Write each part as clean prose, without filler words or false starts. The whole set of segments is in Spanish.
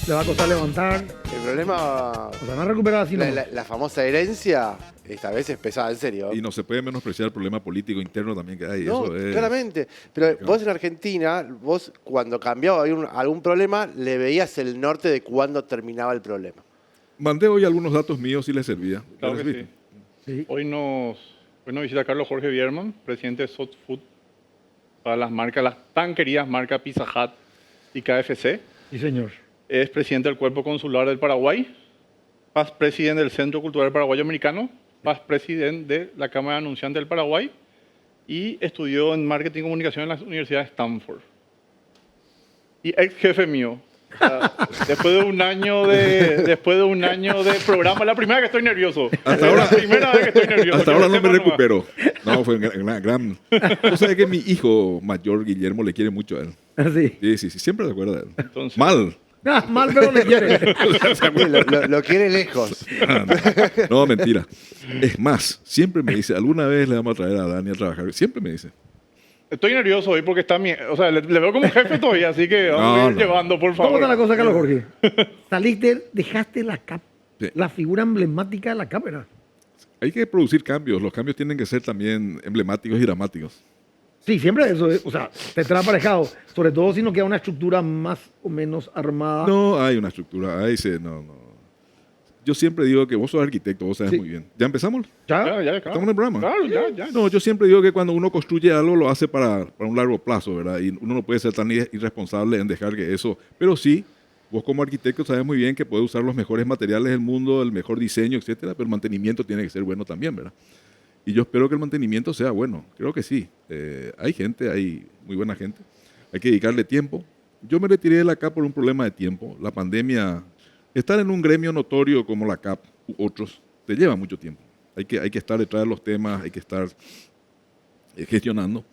le va a costar levantar. El problema, O sea, no recuperar así nomás. la famosa herencia, esta vez es pesada, en serio. Y no se puede menospreciar el problema político interno también que hay. No, Eso es, claramente. Pero vos en Argentina, vos cuando cambiaba algún problema, le veías el norte de cuándo terminaba el problema. Mandé hoy algunos datos míos si les servía. Claro ¿Les que viste? sí. Sí. Hoy nos visita Carlos Jorge Bierman, presidente de Soft Food, para las marcas, las tan queridas marcas Pizza Hut y KFC. Sí, señor. Es presidente del Cuerpo Consular del Paraguay, past presidente del Centro Cultural Paraguayo Americano, past presidente de la Cámara de Anunciantes del Paraguay y estudió en Marketing y Comunicación en la Universidad de Stanford. Y ex jefe mío. O sea, después de un año de programa, la primera vez que estoy nervioso. Hasta ahora- La primera vez que estoy nervioso. Hasta ahora no me Sepan nomás. recupero. No, fue un gran. Tú sabes que mi hijo mayor, Guillermo, le quiere mucho a él. Así. Sí, siempre se acuerda de él. Entonces- Mal. Ah, mal, pero le quiere. Lo quiere lejos. No, mentira. Es más, siempre me dice, alguna vez le vamos a traer a Dani a trabajar. Siempre me dice. Estoy nervioso hoy porque está o sea, le veo como jefe todavía, así que vamos a ir No. llevando, por ¿Cómo está la favor. cosa, Carlos Jorge? Saliste, dejaste la CAP, Sí. la figura emblemática de la cámara. Hay que producir cambios. Los cambios tienen que ser también emblemáticos y dramáticos. Sí, siempre eso, o sea, te trae aparejado. Sobre todo si no queda una estructura más o menos armada. No hay una estructura. No. Yo siempre digo que vos sos arquitecto, vos sabes Sí. muy bien. ¿Ya empezamos? ¿Ya? Ya, claro. ¿Estamos en el programa? Claro, ya. No, yo siempre digo que cuando uno construye algo lo hace para un largo plazo, ¿verdad? Y uno no puede ser tan irresponsable en dejar que eso... Pero sí, vos como arquitecto sabes muy bien que puedes usar los mejores materiales del mundo, el mejor diseño, etcétera, pero el mantenimiento tiene que ser bueno también, ¿verdad? Y yo espero que el mantenimiento sea bueno. Creo que sí. Hay muy buena gente. Hay que dedicarle tiempo. Yo me retiré de la CAP por un problema de tiempo. La pandemia... Estar en un gremio notorio como la CAP u otros te lleva mucho tiempo. Hay que estar detrás de los temas, hay que estar gestionando.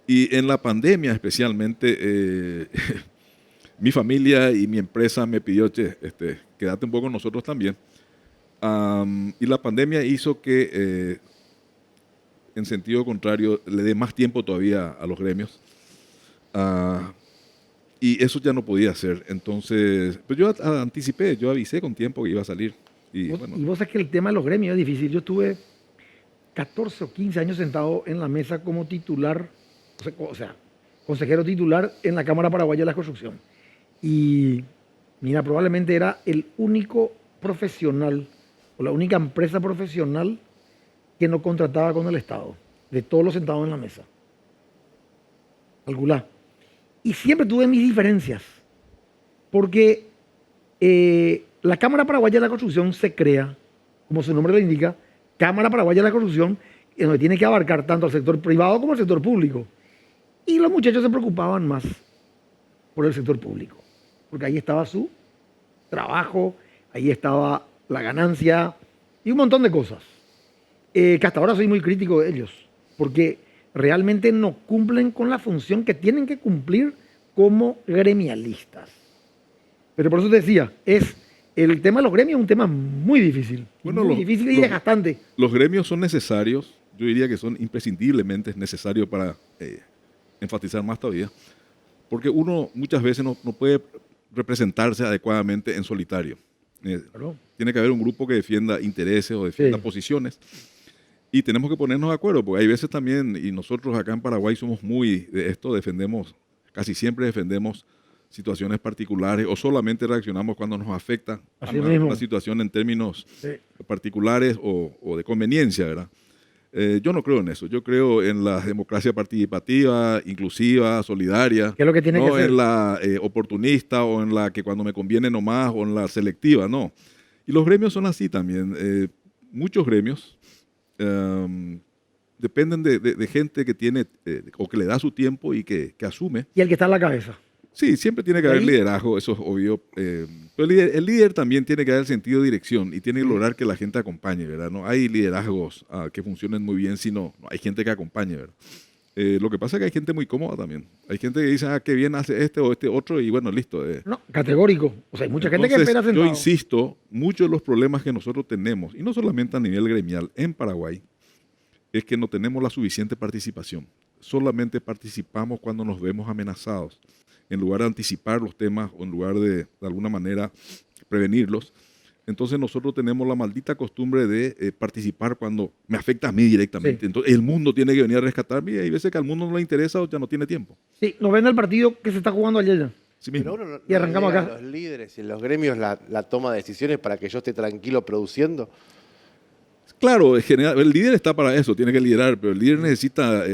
Y en la pandemia especialmente, mi familia y mi empresa me pidió, che, quédate un poco con nosotros también. Y la pandemia hizo que, en sentido contrario, le dé más tiempo todavía a los gremios. Y eso ya no podía hacer. Entonces, pues yo anticipé, yo avisé con tiempo que iba a salir. Y bueno, Y vos sabés que el tema de los gremios es difícil. Yo estuve 14 o 15 años sentado en la mesa como titular, o sea, consejero titular en la Cámara Paraguaya de la Construcción. Y mira, probablemente era el único profesional o la única empresa profesional que no contrataba con el Estado, de todos los sentados en la mesa. Alguna. Y siempre tuve mis diferencias, porque la Cámara Paraguaya de la Construcción se crea, como su nombre lo indica, Cámara Paraguaya de la Construcción, donde tiene que abarcar tanto al sector privado como al sector público. Y los muchachos se preocupaban más por el sector público, porque ahí estaba su trabajo, ahí estaba la ganancia y un montón de cosas. Que hasta ahora soy muy crítico de ellos, porque realmente no cumplen con la función que tienen que cumplir como gremialistas. Pero por eso te decía, el tema de los gremios es un tema muy difícil, Bueno, muy difícil y desgastante. los gremios son necesarios, yo diría que son imprescindiblemente necesarios para enfatizar más todavía, porque uno muchas veces no puede representarse adecuadamente en solitario. Claro. Tiene que haber un grupo que defienda intereses o defienda Sí. posiciones. Y tenemos que ponernos de acuerdo, porque hay veces también, y nosotros acá en Paraguay somos muy de esto, casi siempre defendemos situaciones particulares o solamente reaccionamos cuando nos afecta Así mismo. una situación en términos Sí. particulares o de conveniencia, ¿verdad? Yo no creo en eso. Yo creo en la democracia participativa, inclusiva, solidaria. ¿Qué es lo que tiene no que ser? en la oportunista o en la que cuando me conviene nomás o en la selectiva, no. Y los gremios son así también. Muchos gremios dependen de gente que tiene o que le da su tiempo y que asume. Y el que está en la cabeza. Sí, siempre tiene que haber Ahí- liderazgo, eso es obvio. Pero el líder también tiene que dar sentido de dirección y tiene que lograr que la gente acompañe, ¿verdad? No hay liderazgos que funcionen muy bien, sino hay gente que acompañe, ¿verdad? Lo que pasa es que hay gente muy cómoda también. Hay gente que dice, qué bien hace este o este otro y bueno, listo. No, categórico. O sea, hay mucha gente que Entonces, espera sentado. yo insisto, muchos de los problemas que nosotros tenemos, y no solamente a nivel gremial, en Paraguay, es que no tenemos la suficiente participación. Solamente participamos cuando nos vemos amenazados. en lugar de anticipar los temas o en lugar de alguna manera, prevenirlos. Entonces nosotros tenemos la maldita costumbre de participar cuando me afecta a mí directamente. Sí. Entonces el mundo tiene que venir a rescatarme y hay veces que al mundo no le interesa o ya no tiene tiempo. Sí, nos ven el partido que se está jugando ayer ya. Sí mismo. Pero uno no, Y arrancamos delega acá. a los líderes y en los gremios la toma de decisiones para que yo esté tranquilo produciendo. Claro, en general, el líder está para eso, tiene que liderar, pero el líder necesita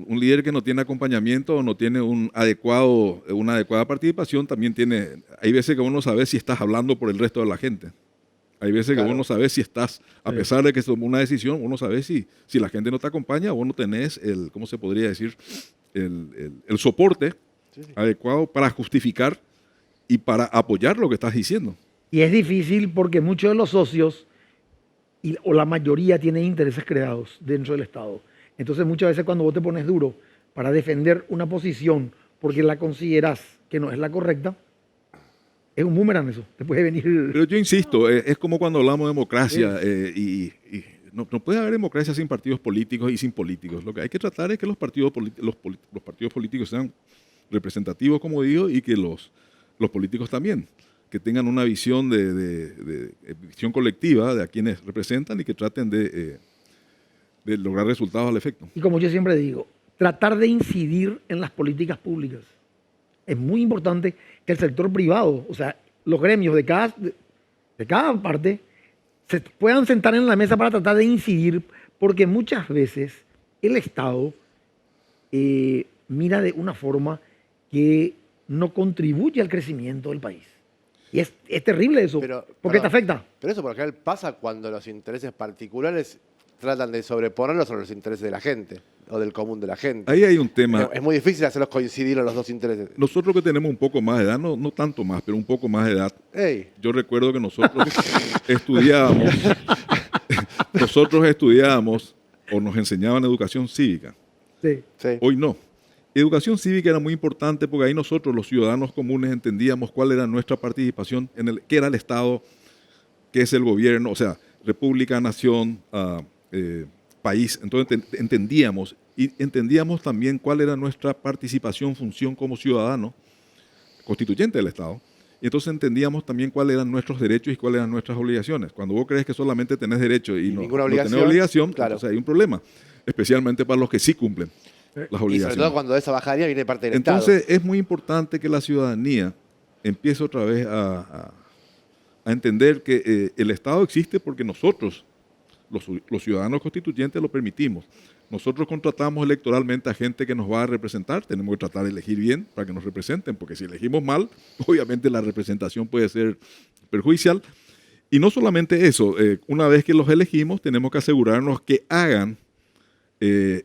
un líder que no tiene acompañamiento o no tiene una adecuada participación, también tiene, hay veces que uno sabe si estás hablando por el resto de la gente. Hay veces Claro. que uno sabe si estás, a pesar de que tomó una decisión, uno sabe si la gente no te acompaña o no tenés el, ¿cómo se podría decir? El soporte adecuado para justificar y para apoyar lo que estás diciendo. Y es difícil porque muchos de los socios o la mayoría tienen intereses creados dentro del Estado. Entonces muchas veces cuando vos te pones duro para defender una posición porque la consideras que no es la correcta, es un boomerang eso. Te puede venir... Pero yo insisto, es como cuando hablamos de democracia y no puede haber democracia sin partidos políticos y sin políticos. Lo que hay que tratar es que los partidos políticos sean representativos, como digo, y que los políticos también, que tengan una visión de visión colectiva de a quienes representan y que traten de lograr resultados al efecto. Y como yo siempre digo, tratar de incidir en las políticas públicas. Es muy importante que el sector privado, o sea, los gremios de cada parte, se puedan sentar en la mesa para tratar de incidir, porque muchas veces el Estado mira de una forma que no contribuye al crecimiento del país. Y es terrible eso, porque te afecta. Pero eso por lo general pasa cuando los intereses particulares tratan de sobreponerlos sobre los intereses de la gente o del común de la gente. Ahí hay un tema. Es muy difícil hacerlos coincidir a los dos intereses. Nosotros que tenemos un poco más de edad, no tanto más, pero un poco más de edad, Ey, yo recuerdo que nosotros estudiábamos o nos enseñaban educación cívica. Sí. sí. Hoy no. Educación cívica era muy importante porque ahí nosotros, los ciudadanos comunes, entendíamos cuál era nuestra participación en qué era el Estado, qué es el gobierno, o sea, república, nación, país. Entonces entendíamos y entendíamos también cuál era nuestra participación, función como ciudadano constituyente del Estado. Y entonces entendíamos también cuáles eran nuestros derechos y cuáles eran nuestras obligaciones. Cuando vos crees que solamente tenés derecho y no tenés obligación, claro. entonces hay un problema, especialmente para los que sí cumplen las Y obligaciones. sobre todo cuando esa bajaría viene parte del Entonces Estado. es muy importante que la ciudadanía empiece otra vez a entender que el Estado existe porque nosotros, los ciudadanos constituyentes, lo permitimos. Nosotros contratamos electoralmente a gente que nos va a representar, tenemos que tratar de elegir bien para que nos representen, porque si elegimos mal, obviamente la representación puede ser perjudicial. Y no solamente eso, una vez que los elegimos, tenemos que asegurarnos que hagan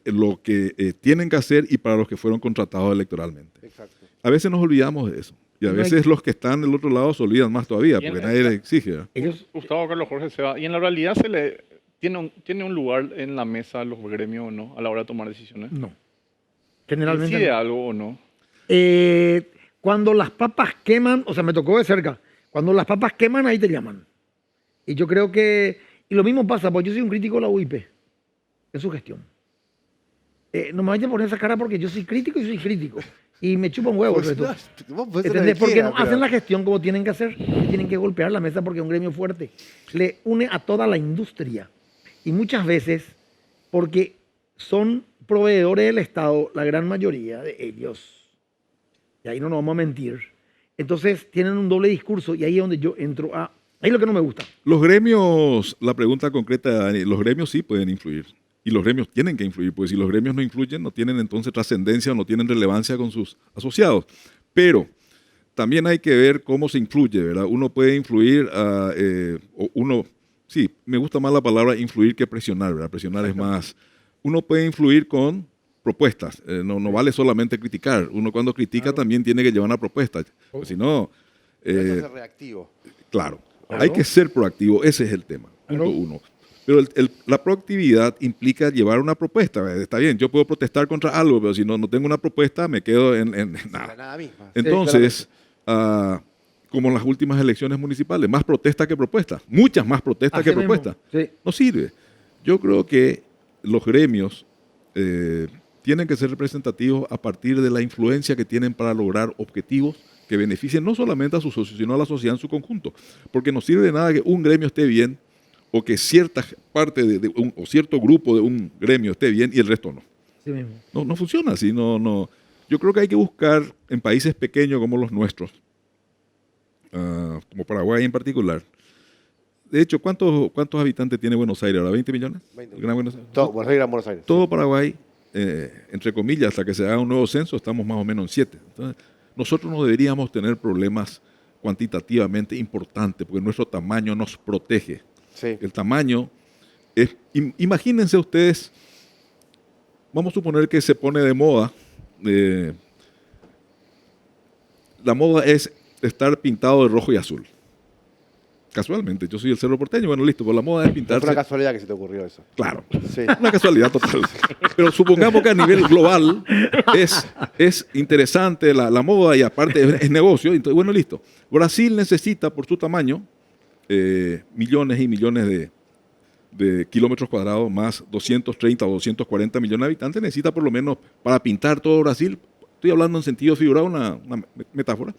lo que tienen que hacer y para los que fueron contratados electoralmente. Exacto. A veces nos olvidamos de eso. Y a veces los que están del otro lado se olvidan más todavía, porque nadie les exige, ¿verdad? Gustavo Carlos Jorge se va. Y en la realidad tiene un lugar en la mesa los gremios o no a la hora de tomar decisiones. No. Generalmente. ¿Decide no. algo o no? Cuando las papas queman, o sea, me tocó de cerca. Cuando las papas queman, ahí te llaman. Y yo creo que. Y lo mismo pasa, porque yo soy un crítico de la UIP en su gestión. No me vayan a poner esa cara porque yo soy crítico y soy crítico. Y me chupa un huevo el resto. Vos podés hacer lo ¿Entendés? que Porque quieras, no pero- hacen la gestión como tienen que hacer. Tienen que golpear la mesa porque es un gremio fuerte. Le une a toda la industria. Y muchas veces, porque son proveedores del Estado, la gran mayoría de ellos, y ahí no nos vamos a mentir, entonces tienen un doble discurso y ahí es donde yo entro a... Ahí es lo que no me gusta. Los gremios, la pregunta concreta, los gremios sí pueden influir. Y los gremios tienen que influir, porque si los gremios no influyen, no tienen entonces trascendencia o no tienen relevancia con sus asociados. Pero también hay que ver cómo se influye, ¿verdad? Uno puede influir, sí, me gusta más la palabra influir que presionar, ¿verdad? Presionar es más... Uno puede influir con propuestas, no vale solamente criticar. Uno cuando critica también tiene que llevar una propuesta, porque si no... Pero eso es ser reactivo. Claro, hay que ser proactivo, ese es el tema, punto uno. Pero la proactividad implica llevar una propuesta. Está bien, yo puedo protestar contra algo, pero si no tengo una propuesta, me quedo en La nada. nada misma. Entonces, como en las últimas elecciones municipales, más protesta que propuesta. Muchas más protestas Así que mismo, propuestas. sí. No sirve. Yo creo que los gremios tienen que ser representativos a partir de la influencia que tienen para lograr objetivos que beneficien no solamente a sus socios, sino a la sociedad en su conjunto. Porque no sirve de nada que un gremio esté bien o que cierta parte o cierto grupo de un gremio esté bien y el resto no. Sí mismo. No funciona así. No. Yo creo que hay que buscar en países pequeños como los nuestros, como Paraguay en particular. De hecho, ¿cuántos habitantes tiene Buenos Aires ahora? ¿20 millones? 20 El Gran Buenos Aires. Todo, Buenos Aires, Gran Buenos Aires. Todo Paraguay, entre comillas, hasta que se haga un nuevo censo, estamos más o menos en 7. Entonces, nosotros no deberíamos tener problemas cuantitativamente importantes, porque nuestro tamaño nos protege. Sí. El tamaño es... Imagínense ustedes, vamos a suponer que se pone de moda, la moda es estar pintado de rojo y azul. Casualmente, yo soy el Cerro Porteño, bueno, listo, pues la moda es Fue pintarse... una casualidad que se te ocurrió eso. Claro, Sí. una casualidad total. Pero supongamos que a nivel global es interesante la moda y aparte es negocio. Entonces, bueno, listo. Brasil necesita, por su tamaño, millones y millones de kilómetros cuadrados, más 230 o 240 millones de habitantes. Necesita por lo menos, para pintar todo Brasil, estoy hablando en sentido figurado, una metáfora,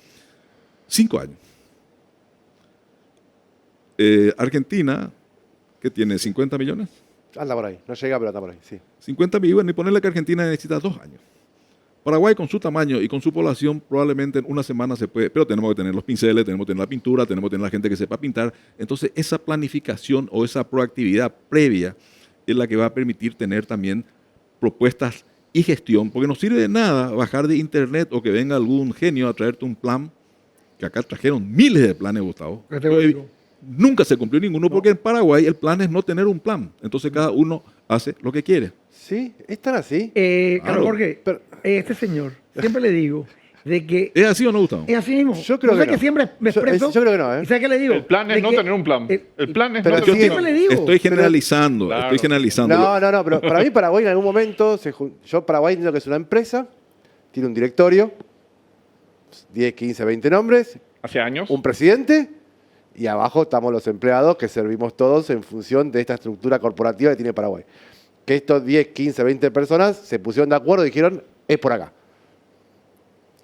5 años. Argentina, que tiene 50 millones. Anda por ahí. No llega, pero anda por ahí, sí. 50 millones, y ponerle que Argentina necesita 2 años. Paraguay, con su tamaño y con su población, probablemente en una semana se puede, pero tenemos que tener los pinceles, tenemos que tener la pintura, tenemos que tener la gente que sepa pintar. Entonces, esa planificación o esa proactividad previa es la que va a permitir tener también propuestas y gestión, porque no sirve de nada bajar de internet o que venga algún genio a traerte un plan, que acá trajeron miles de planes, Gustavo. Categórico. Nunca se cumplió ninguno, porque en Paraguay el plan es no tener un plan. Entonces cada uno hace lo que quiere. ¿Sí? ¿Es tan así? Carlos Claro. Jorge, Pero- este señor, siempre le digo de que ¿Es así o no, Gustavo? es así mismo. Yo creo sé que no. siempre me expreso. Yo creo que no, ¿eh? ¿Y sabes qué le digo? El plan es De no que- tener un plan. El plan es pero no sí, tener un siempre plan. le digo. Estoy generalizando, Claro. estoy generalizando. No, pero para mí Paraguay en algún momento, yo Paraguay entiendo que es una empresa, tiene un directorio, 10, 15, 20 nombres, Hace años. un presidente y abajo estamos los empleados que servimos todos en función de esta estructura corporativa que tiene Paraguay. Que estos 10, 15, 20 personas se pusieron de acuerdo y dijeron, es por acá.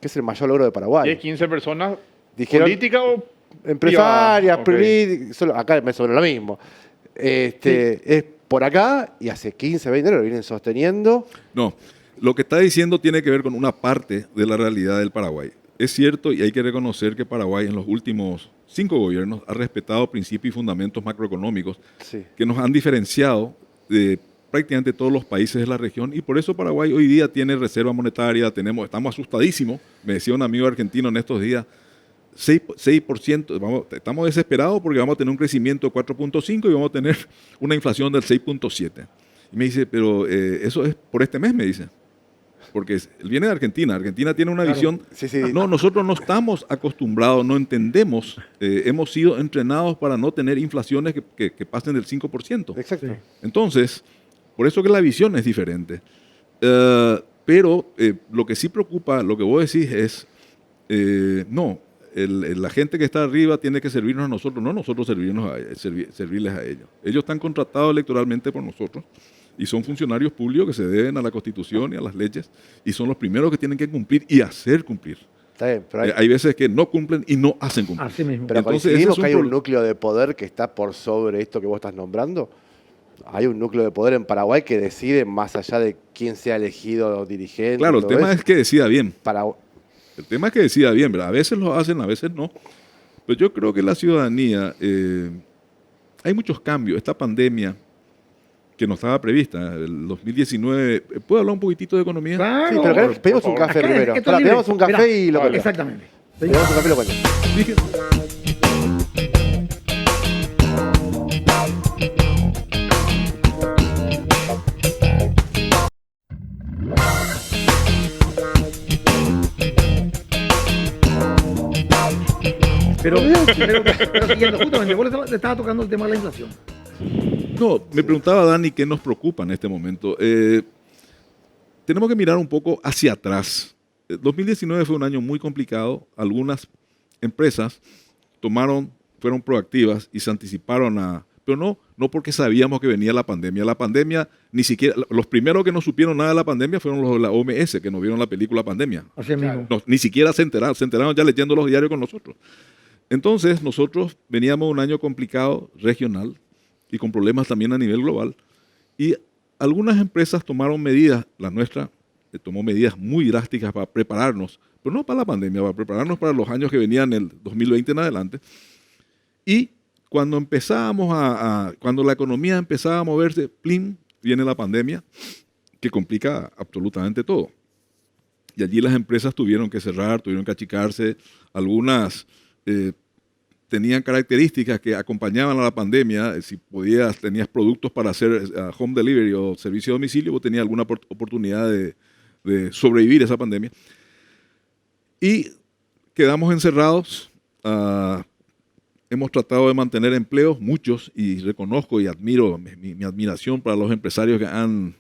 Que es el mayor logro de Paraguay. 10, 15 personas. Dijeron- ¿Política o Empresarias, privada? acá me sobre lo mismo. Es por acá y hace 15, 20 años lo vienen sosteniendo. No, lo que está diciendo tiene que ver con una parte de la realidad del Paraguay. Es cierto y hay que reconocer que Paraguay en los últimos 5 gobiernos ha respetado principios y fundamentos macroeconómicos Sí. que nos han diferenciado de prácticamente todos los países de la región, y por eso Paraguay hoy día tiene reserva monetaria, estamos asustadísimos, me decía un amigo argentino en estos días, 6%, estamos desesperados porque vamos a tener un crecimiento de 4.5 y vamos a tener una inflación del 6.7. Y me dice, pero eso es por este mes, me dice. Porque él viene de Argentina. Argentina tiene una visión... Sí, sí. No, nosotros no estamos acostumbrados, no entendemos. Hemos sido entrenados para no tener inflaciones que pasen del 5%. Exacto. Sí. Entonces, por eso que la visión es diferente. Pero lo que sí preocupa, lo que vos decís es, la gente que está arriba tiene que servirnos a nosotros, no nosotros servirles a ellos. Ellos están contratados electoralmente por nosotros y son funcionarios públicos que se deben a la Constitución y a las leyes y son los primeros que tienen que cumplir y hacer cumplir. Está bien, pero Hay veces que no cumplen y no hacen cumplir. Así mismo. pero entonces, coincidimos ese es un que hay un problema. núcleo de poder que está por sobre esto que vos estás nombrando. Hay un núcleo de poder en Paraguay que decide más allá de quién sea elegido dirigente. Claro, el todo tema eso. es que decida bien. Para- El tema es que decida bien, ¿verdad? A veces lo hacen, a veces no. Pero yo creo que la ciudadanía, hay muchos cambios. Esta pandemia que no estaba prevista, el 2019, ¿puedo hablar un poquitito de economía? Claro. Sí, pero acá pedimos un favor. café Acá, primero. esto es Pará, libre. pedimos un café Mirá, y lo contamos. Exactamente. Pedimos un café y lo contamos. Dije, Pero siguiendo, justamente, vos le estaba tocando el tema de la inflación. no, me preguntaba Dani qué nos preocupa en este momento. Tenemos que mirar un poco hacia atrás. 2019 fue un año muy complicado. Algunas empresas fueron proactivas y se anticiparon pero no porque sabíamos que venía la pandemia. La pandemia, ni siquiera, los primeros que no supieron nada de la pandemia fueron los de la OMS, que no vieron la película Pandemia. Así mismo. No, ni siquiera se enteraron ya leyendo los diarios con nosotros. Entonces, nosotros veníamos de un año complicado, regional, y con problemas también a nivel global. Y algunas empresas tomaron medidas, la nuestra tomó medidas muy drásticas para prepararnos, pero no para la pandemia, para prepararnos para los años que venían, el 2020 en adelante. Y cuando empezábamos cuando la economía empezaba a moverse, ¡plim!, viene la pandemia, que complica absolutamente todo. Y allí las empresas tuvieron que cerrar, tuvieron que achicarse, algunas tenían características que acompañaban a la pandemia. Si tenías productos para hacer home delivery o servicio de domicilio, vos tenías alguna oportunidad de sobrevivir a esa pandemia. Y quedamos encerrados. Hemos tratado de mantener empleos, muchos, y reconozco y admiro mi admiración para los empresarios que han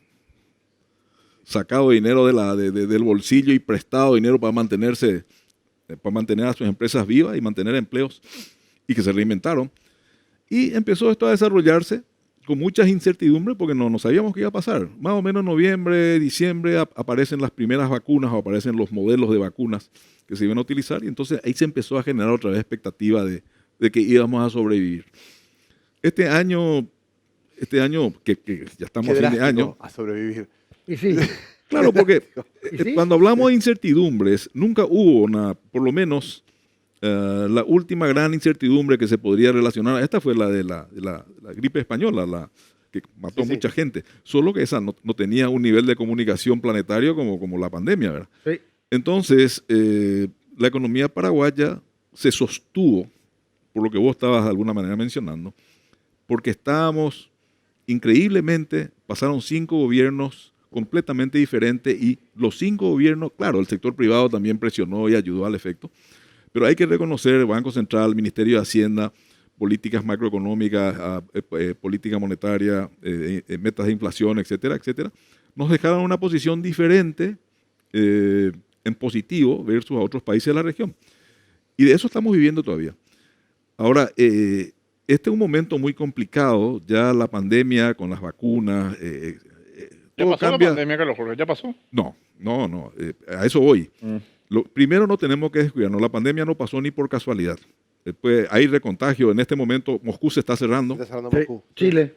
sacado dinero del bolsillo y prestado dinero para mantener a sus empresas vivas y mantener empleos, y que se reinventaron. Y empezó esto a desarrollarse con muchas incertidumbres porque no sabíamos qué iba a pasar. Más o menos en noviembre, diciembre aparecen las primeras vacunas o aparecen los modelos de vacunas que se iban a utilizar, y entonces ahí se empezó a generar otra vez expectativa de que íbamos a sobrevivir. Este año que ya estamos a fin de año, a sobrevivir. Y sí, claro, porque ¿Y sí? cuando hablamos de incertidumbres, nunca hubo por lo menos la última gran incertidumbre que se podría relacionar, esta fue la de la gripe española, que mató Sí, sí. mucha gente, solo que esa no tenía un nivel de comunicación planetario como la pandemia, ¿verdad? Sí. Entonces, la economía paraguaya se sostuvo, por lo que vos estabas de alguna manera mencionando, porque estábamos, increíblemente, pasaron 5 gobiernos completamente diferentes, y los 5 gobiernos, claro, el sector privado también presionó y ayudó al efecto, pero hay que reconocer el Banco Central, el Ministerio de Hacienda, políticas macroeconómicas, política monetaria, metas de inflación, etcétera, etcétera, nos dejaron una posición diferente en positivo versus a otros países de la región. Y de eso estamos viviendo todavía. Ahora, este es un momento muy complicado, ya la pandemia con las vacunas, ¿Ya todo pasó la cambia. pandemia, Carlos Jorge? ¿Ya pasó? No, a eso voy. Mm. Primero, no tenemos que descuidarnos, la pandemia no pasó ni por casualidad. Después hay recontagio, en este momento Moscú se está cerrando, Está cerrando Sí. Moscú. Chile.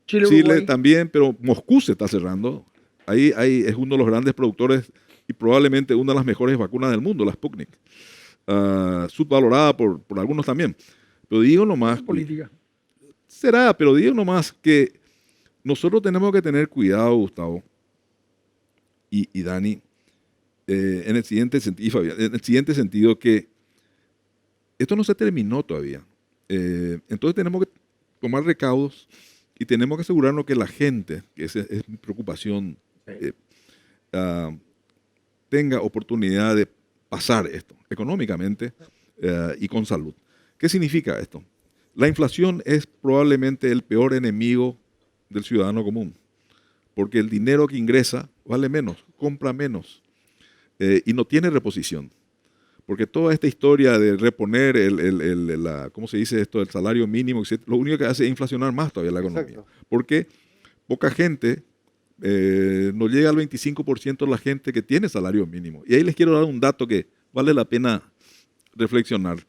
Chile Uruguay. también, pero Moscú se está cerrando. Ahí es uno de los grandes productores y probablemente una de las mejores vacunas del mundo, la Sputnik. Subvalorada por algunos también. Pero digo nomás, Política. será, pero digo nomás que nosotros tenemos que tener cuidado, Gustavo y Dani, en el siguiente sentido, y Fabián, en el siguiente sentido, que esto no se terminó todavía. Entonces tenemos que tomar recaudos y tenemos que asegurarnos que la gente, que esa es mi preocupación, tenga oportunidad de pasar esto económicamente y con salud. ¿Qué significa esto? La inflación es probablemente el peor enemigo del ciudadano común, porque el dinero que ingresa vale menos, compra menos y no tiene reposición. Porque toda esta historia de reponer ¿cómo se dice esto? El salario mínimo, etcétera, lo único que hace es inflacionar más todavía la economía. Exacto. Porque poca gente, no llega al 25% de la gente que tiene salario mínimo. Y ahí les quiero dar un dato que vale la pena reflexionar.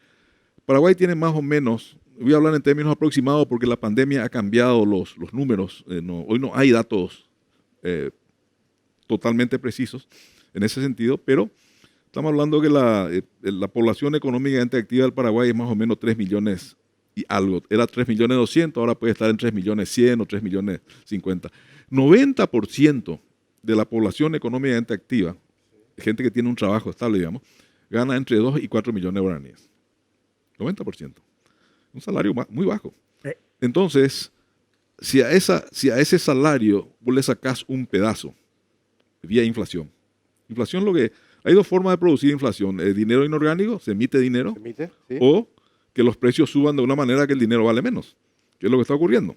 Paraguay tiene más o menos, voy a hablar en términos aproximados porque la pandemia ha cambiado los números. Hoy no hay datos totalmente precisos en ese sentido, pero estamos hablando que la población económicamente activa del Paraguay es más o menos 3 millones y algo. Era 3.200.000, ahora puede estar en 3.100.000 o 3.050.000. 90% de la población económicamente activa, gente que tiene un trabajo estable, digamos, gana entre 2 y 4 millones de guaraníes. 90%. Un salario muy bajo. Entonces, si a ese salario vos le sacás un pedazo vía inflación. Inflación, hay 2 formas de producir inflación. Dinero inorgánico, se emite dinero, ¿Se emite? Sí. o que los precios suban de una manera que el dinero vale menos, que es lo que está ocurriendo.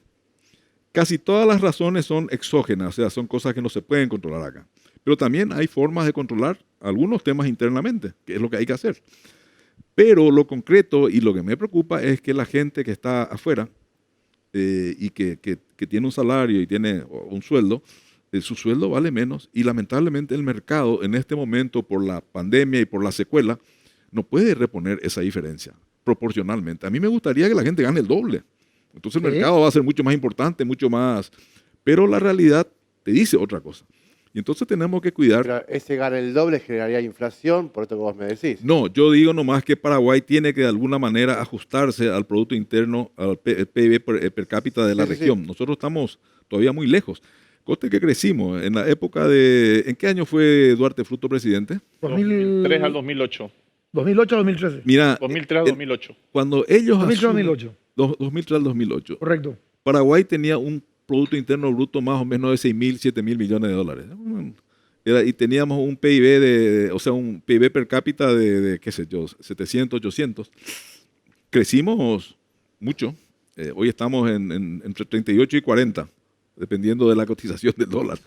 Casi todas las razones son exógenas, o sea, son cosas que no se pueden controlar acá. Pero también hay formas de controlar algunos temas internamente, que es lo que hay que hacer. Pero lo concreto y lo que me preocupa es que la gente que está afuera y que tiene un salario y tiene un sueldo, su sueldo vale menos y lamentablemente el mercado en este momento por la pandemia y por la secuela no puede reponer esa diferencia proporcionalmente. A mí me gustaría que la gente gane el doble. Entonces el mercado va a ser mucho más importante, mucho más... Pero la realidad te dice otra cosa. Y entonces tenemos que cuidar... Pero ese gana el doble generaría inflación, por esto que vos me decís. No, yo digo nomás que Paraguay tiene que de alguna manera ajustarse al Producto Interno, al PIB per cápita de la Sí, sí, región. sí. Nosotros estamos todavía muy lejos. Coste que crecimos en la época de... ¿En qué año fue Duarte Fruto presidente? 2003 al 2008. 2008 2013. Mira, 2003 al 2008. cuando ellos 2003 asumen- 2008. 2003 al 2008, Correcto. Paraguay tenía un Producto Interno Bruto más o menos de 6.000, 7.000 millones de dólares. Y teníamos un PIB o sea, un PIB per cápita de, qué sé yo, 700, 800. Crecimos mucho. Hoy estamos entre 38 y 40, dependiendo de la cotización del dólar.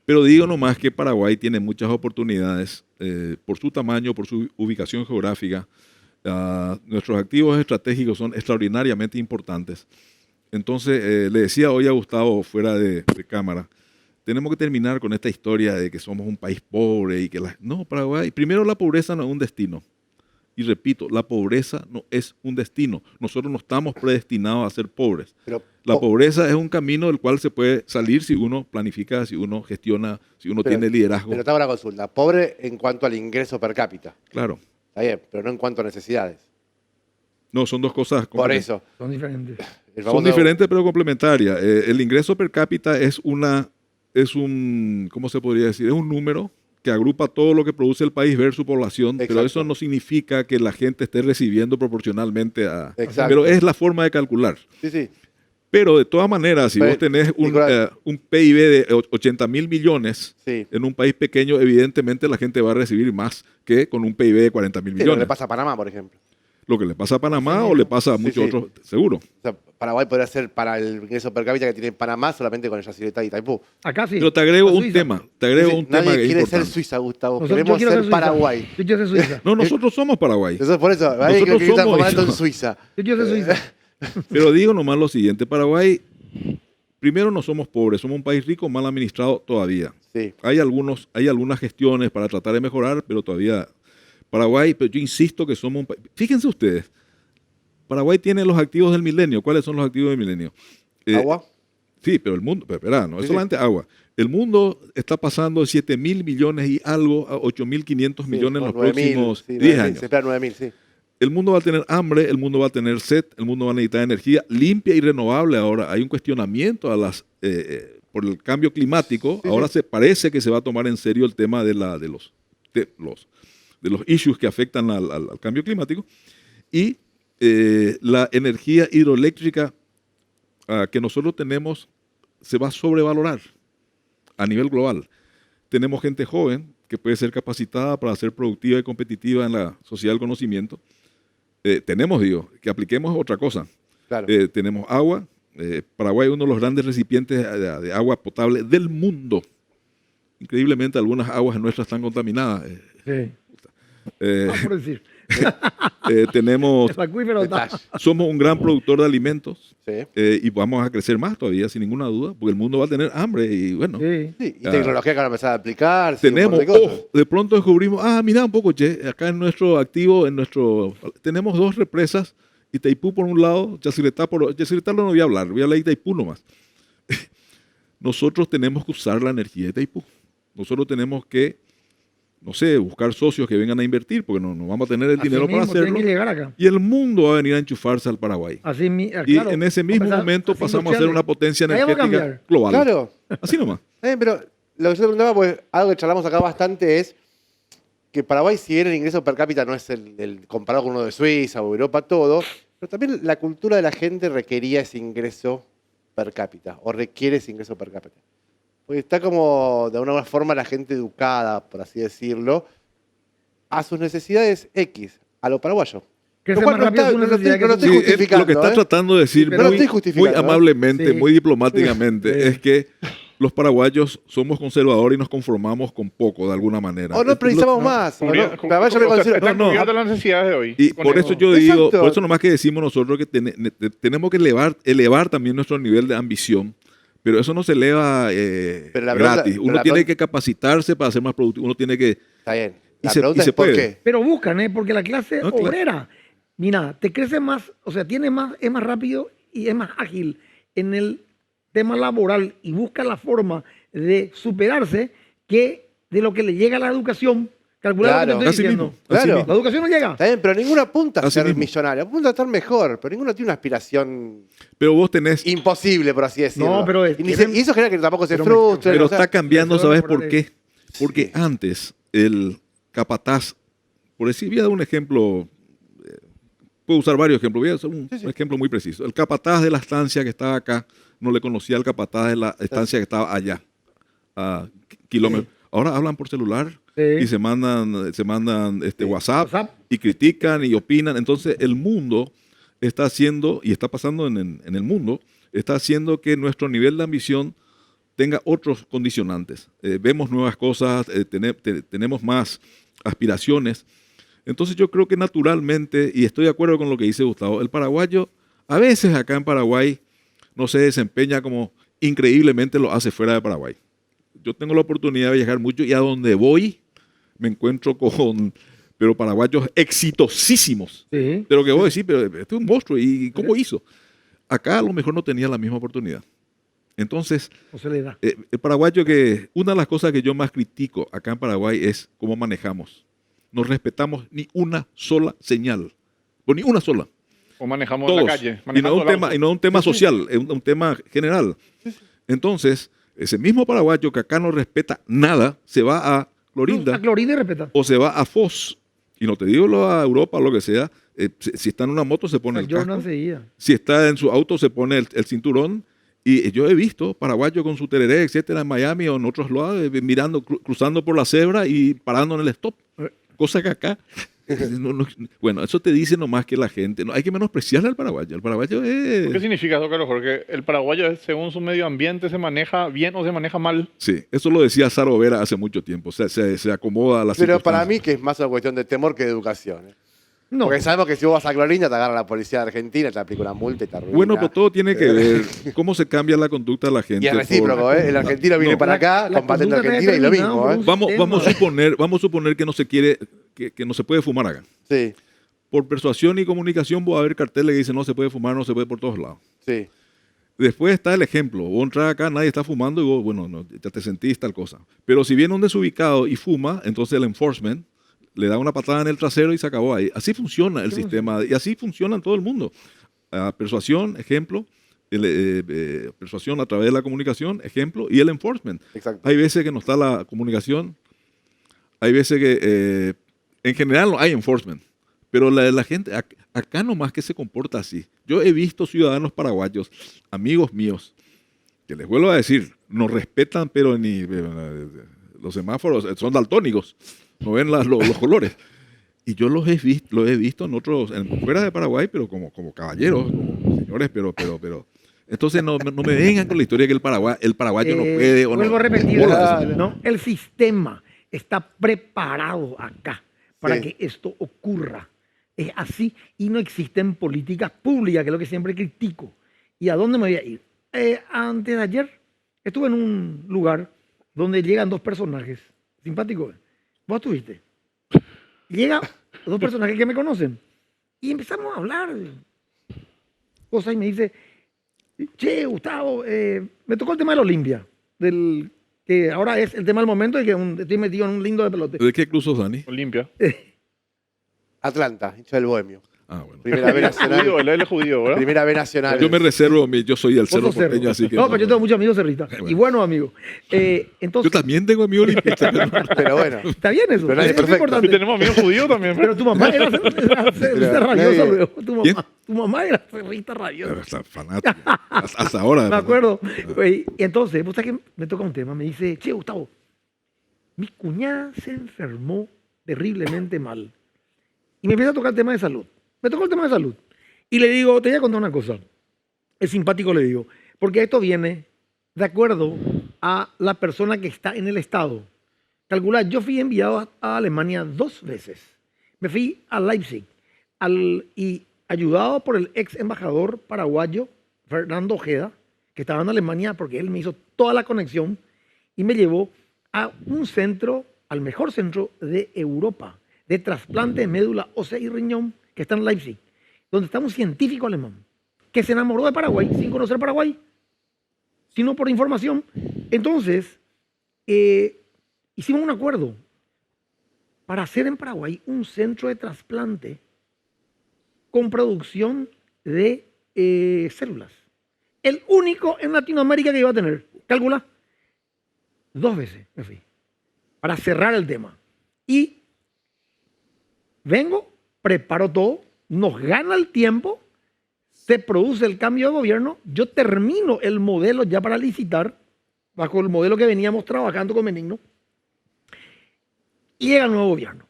Pero digo nomás que Paraguay tiene muchas oportunidades por su tamaño, por su ubicación geográfica. Nuestros activos estratégicos son extraordinariamente importantes. Entonces, le decía hoy a Gustavo fuera de cámara, tenemos que terminar con esta historia de que somos un país pobre y que no, Paraguay, primero la pobreza no es un destino. Y repito, la pobreza no es un destino. Nosotros no estamos predestinados a ser pobres. Pero, La pobreza es un camino del cual se puede salir si uno planifica, si uno gestiona, si uno tiene liderazgo. Pero te hago una consulta. Pobre en cuanto al ingreso per cápita. Claro. Está bien, pero no en cuanto a necesidades. No, son dos cosas Por complementarias. eso. Son diferentes. El Son famoso- diferentes pero complementarias. El ingreso per cápita es un, ¿cómo se podría decir? Es un número que agrupa todo lo que produce el país versus su población, pero Exacto. eso no significa que la gente esté recibiendo proporcionalmente a... Exacto. Pero es la forma de calcular. Sí, sí. Pero de todas maneras, si Pero, vos tenés Nicolás- un PIB de 80.000 millones Sí. en un país pequeño, evidentemente la gente va a recibir más que con un PIB de 40.000 Sí, lo que millones. le pasa a Panamá, por ejemplo. Lo que le pasa a Panamá o le pasa a Sí, muchos sí. otros, seguro. O sea, Paraguay podría ser para el ingreso per cápita que tiene Panamá solamente con el Yacyretá y Itaipú. Acá sí. Pero te agrego A un Suiza. tema, te agrego Sí, un tema nadie que es quiere importante. ser Suiza, Gustavo. Yo Queremos quiero ser Suiza. Paraguay. Yo quiero ser Suiza. No, nosotros somos Paraguay. Eso es por eso. Hay Nosotros que estar somos formando en eso. Suiza. Yo quiero ser Suiza. Pero digo nomás lo siguiente, Paraguay, primero no somos pobres, somos un país rico, mal administrado todavía. Sí. Hay algunas gestiones para tratar de mejorar, pero todavía Paraguay, pero yo insisto que somos un país. Fíjense ustedes, Paraguay tiene los activos del milenio. ¿Cuáles son los activos del milenio? ¿Agua? Sí, pero el mundo, pero espera, no es Sí, solamente agua. El mundo está pasando de 7.000 millones y algo a 8.500 millones en los 9.000, próximos sí, 10 9.000, años. Se espera 9.000, sí. El mundo va a tener hambre, el mundo va a tener sed, el mundo va a necesitar energía limpia y renovable. Ahora hay un cuestionamiento por el cambio climático. Sí, Ahora sí. se parece que se va a tomar en serio el tema de los issues que afectan al cambio climático. Y la energía hidroeléctrica que nosotros tenemos se va a sobrevalorar a nivel global. Tenemos gente joven que puede ser capacitada para ser productiva y competitiva en la sociedad del conocimiento. Que apliquemos otra cosa. Claro. Tenemos agua. Paraguay es uno de los grandes recipientes de agua potable del mundo. Increíblemente, algunas aguas nuestras están contaminadas. Sí. Vamos por decir. Tenemos, El acuífero está. Detalle. somos un gran productor de alimentos Sí. y vamos a crecer más todavía, sin ninguna duda, porque el mundo va a tener hambre y bueno. Sí. Sí, y tecnología que van a empezar a aplicar. sí, un Tenemos, montón de cosas. de pronto descubrimos, mira un poco, che, acá en nuestro activo, tenemos dos represas, Itaipú por un lado, Yacyretá no voy a hablar de Itaipú nomás. Nosotros tenemos que usar la energía de Itaipú. Nosotros tenemos que, no sé, buscar socios que vengan a invertir, porque no vamos a tener el Así dinero para mismo, tienen hacerlo. que llegar acá. Y el mundo va a venir a enchufarse al Paraguay. Y Claro, en ese mismo empezar momento así pasamos a ser industriales. una potencia Ahí vamos a energética cambiar. global. Claro. Así nomás. Pero lo que yo te preguntaba, pues algo que charlamos acá bastante es que Paraguay, si bien el ingreso per cápita no es el comparado con uno de Suiza o Europa, todo, pero también la cultura de la gente requería ese ingreso per cápita, o requiere ese ingreso per cápita. Porque está como, de alguna forma, la gente educada, por así decirlo, a sus necesidades X, a lo paraguayo. Que Lo sea cual más no rápido está- tu no lo necesidad estoy- no lo que estoy tu- Sí, es justificando, lo que está ¿eh? tratando de decir Pero no muy, estoy justificando, muy amablemente, Sí. muy diplomáticamente, Sí. es que los paraguayos somos conservadores y nos conformamos con poco, de alguna manera. O no precisamos más. o no, Paraguay yo me considero- Están no, no. cubiertas las necesidades de hoy. Y con por eso yo digo, Exacto. por eso nomás que decimos nosotros que tenemos que elevar también nuestro nivel de ambición, pero eso no se eleva Pero la pregunta- gratis. pero Uno la tiene pregunta- que capacitarse para ser más productivo. Uno tiene que... Está bien. Y La se- pregunta y se es por puede. qué. Pero buscan, porque la clase No, claro. obrera, mira, te crece más, o sea, tiene más, es más rápido y es más ágil en el tema laboral y busca la forma de superarse que de lo que le llega a la educación. Calcular Claro. lo que te Así estoy diciendo. mismo, así Claro. mismo. La educación no llega. Está bien, pero ninguno apunta a Así ser mismo. millonario. Apunta a estar mejor, pero ninguno tiene una aspiración Pero vos tenés... imposible, por así decirlo. No, pero y, y eso genera que tampoco se pero frustren. Pero o sea, está cambiando, eso ¿sabes es por qué? Porque antes el capataz, por decir, voy a dar un ejemplo, puedo usar varios ejemplos, voy a hacer un ejemplo muy preciso. El capataz de la estancia que estaba acá no le conocía al capataz de la estancia que estaba allá, a kilómetros. Ahora hablan por celular Sí. y se mandan WhatsApp, WhatsApp. y critican y opinan. Entonces el mundo está haciendo, y está pasando en el mundo, está haciendo que nuestro nivel de ambición tenga otros condicionantes. Vemos nuevas cosas, tenemos más aspiraciones. Entonces yo creo que naturalmente, y estoy de acuerdo con lo que dice Gustavo, el paraguayo a veces acá en Paraguay no se desempeña como increíblemente lo hace fuera de Paraguay. Yo tengo la oportunidad de viajar mucho y a donde voy me encuentro con paraguayos exitosísimos. Sí. Pero que vos decís, pero este es un monstruo, ¿y cómo hizo? Acá a lo mejor no tenía la misma oportunidad. Entonces, No se le da. el paraguayo una de las cosas que yo más critico acá en Paraguay es cómo manejamos. No respetamos ni una sola señal, o ni una sola. O manejamos Todos. en la calle. Y no es manejando un el tema, auto. y no es un tema social, es un tema general. Entonces, ese mismo paraguayo que acá no respeta nada, se va a Clorinda A Clorinda y respeta. o se va a Foz. Y no te digo a Europa o lo que sea. Si está en una moto se pone el Jordan casco. seguía. Si está en su auto se pone el cinturón. Y yo he visto paraguayos con su tereré, etcétera, en Miami o en otros lados, mirando, cruzando por la cebra y parando en el stop. Cosa que acá... bueno, eso te dice nomás que la gente... No, hay que menospreciar al paraguayo. El paraguayo es... ¿Qué significa eso, Carlos Jorge? ¿El paraguayo, según su medio ambiente, se maneja bien o se maneja mal? Sí, eso lo decía Saro Vera hace mucho tiempo. Se acomoda a las Pero para circunstancias. mí que es más una cuestión de temor que de educación. No. Porque sabemos que si vos vas a Clorinda te agarra la policía de Argentina, te aplica una multa y te arruina. Bueno, pero todo tiene que ver cómo se cambia la conducta de la gente. Y es recíproco, por- ¿eh? El argentino viene No. para acá, La combatiendo a conducta Argentina y lo está mismo, ¿eh? determinada Vamos a suponer que no se quiere, que no se puede fumar acá. Sí, Por persuasión y comunicación va a haber carteles que dicen no se puede fumar, no se puede por todos lados. sí. Después está el ejemplo. Vos entras acá, nadie está fumando y vos, bueno, no, ya te sentís tal cosa. Pero si viene un desubicado y fuma, entonces el enforcement le da una patada en el trasero y se acabó ahí. Así funciona el sistema y así funciona en todo el mundo. Persuasión, ejemplo. Persuasión a través de la comunicación, ejemplo. Y el enforcement. Exacto. Hay veces que no está la comunicación. Hay veces que en general no hay enforcement. Pero la gente, acá nomás que se comporta así. Yo he visto ciudadanos paraguayos, amigos míos, que les vuelvo a decir, no respetan, pero ni los semáforos son daltónicos, no ven los colores. Y yo los he visto en otros, fuera de Paraguay, pero como caballeros, como señores, pero. Entonces no me vengan con la historia que el paraguayo no puede o no. Vuelvo a repetir, Bolas. ¿no? El sistema está preparado acá para Sí. que esto ocurra. Es así y no existen políticas públicas, que es lo que siempre critico. ¿Y a dónde me voy a ir? Antes de ayer estuve en un lugar donde llegan dos personajes simpáticos. ¿Vos estuviste? Llegan dos personajes que me conocen y empezamos a hablar de cosas y me dice, che, Gustavo, me tocó el tema de la Olimpia, que ahora es el tema del momento y que estoy metido en un lindo de pelote. ¿De qué club sos, Dani? Olimpia. Atlanta, hincha del Bohemio. Ah, bueno. Primera B Judío, nacional. él es judío, ¿verdad? Primera B nacional. Yo me reservo, yo soy del Vos Cerro sos cerro. Porteño, así que... No, pero yo tengo muchos amigos cerristas Bueno. y buenos amigos. Entonces, Yo también tengo amigos olimpistas. Pero bueno. está bien eso. Pero nadie es es perfecto. Y importante. tenemos amigos judíos también. Pero tu mamá era cerrista rabiosa, nadie- luego. ¿Quién? Tu mamá era cerrista rabiosa. Está fanático. Hasta ahora. Me acuerdo. Y entonces, vos sabés que me toca un tema. Me dice, che, Gustavo, mi cuñada se enfermó terriblemente mal. Y me empieza a tocar el tema de salud. Me tocó el tema de salud. Y le digo, te voy a contar una cosa. Es simpático, le digo. Porque esto viene de acuerdo a la persona que está en el Estado. Calcular, yo fui enviado a Alemania 2 veces. Me fui a Leipzig y ayudado por el ex embajador paraguayo Fernando Ojeda, que estaba en Alemania porque él me hizo toda la conexión y me llevó a un centro, al mejor centro de Europa, de trasplante de médula ósea y riñón, que está en Leipzig, donde está un científico alemán que se enamoró de Paraguay sin conocer Paraguay, sino por información. Entonces, hicimos un acuerdo para hacer en Paraguay un centro de trasplante con producción de células. El único en Latinoamérica que iba a tener. Calcula. 2 veces me fui. Para cerrar el tema. Y vengo, preparo todo, nos gana el tiempo, se produce el cambio de gobierno, yo termino el modelo ya para licitar, bajo el modelo que veníamos trabajando con Benigno, y llega el nuevo gobierno.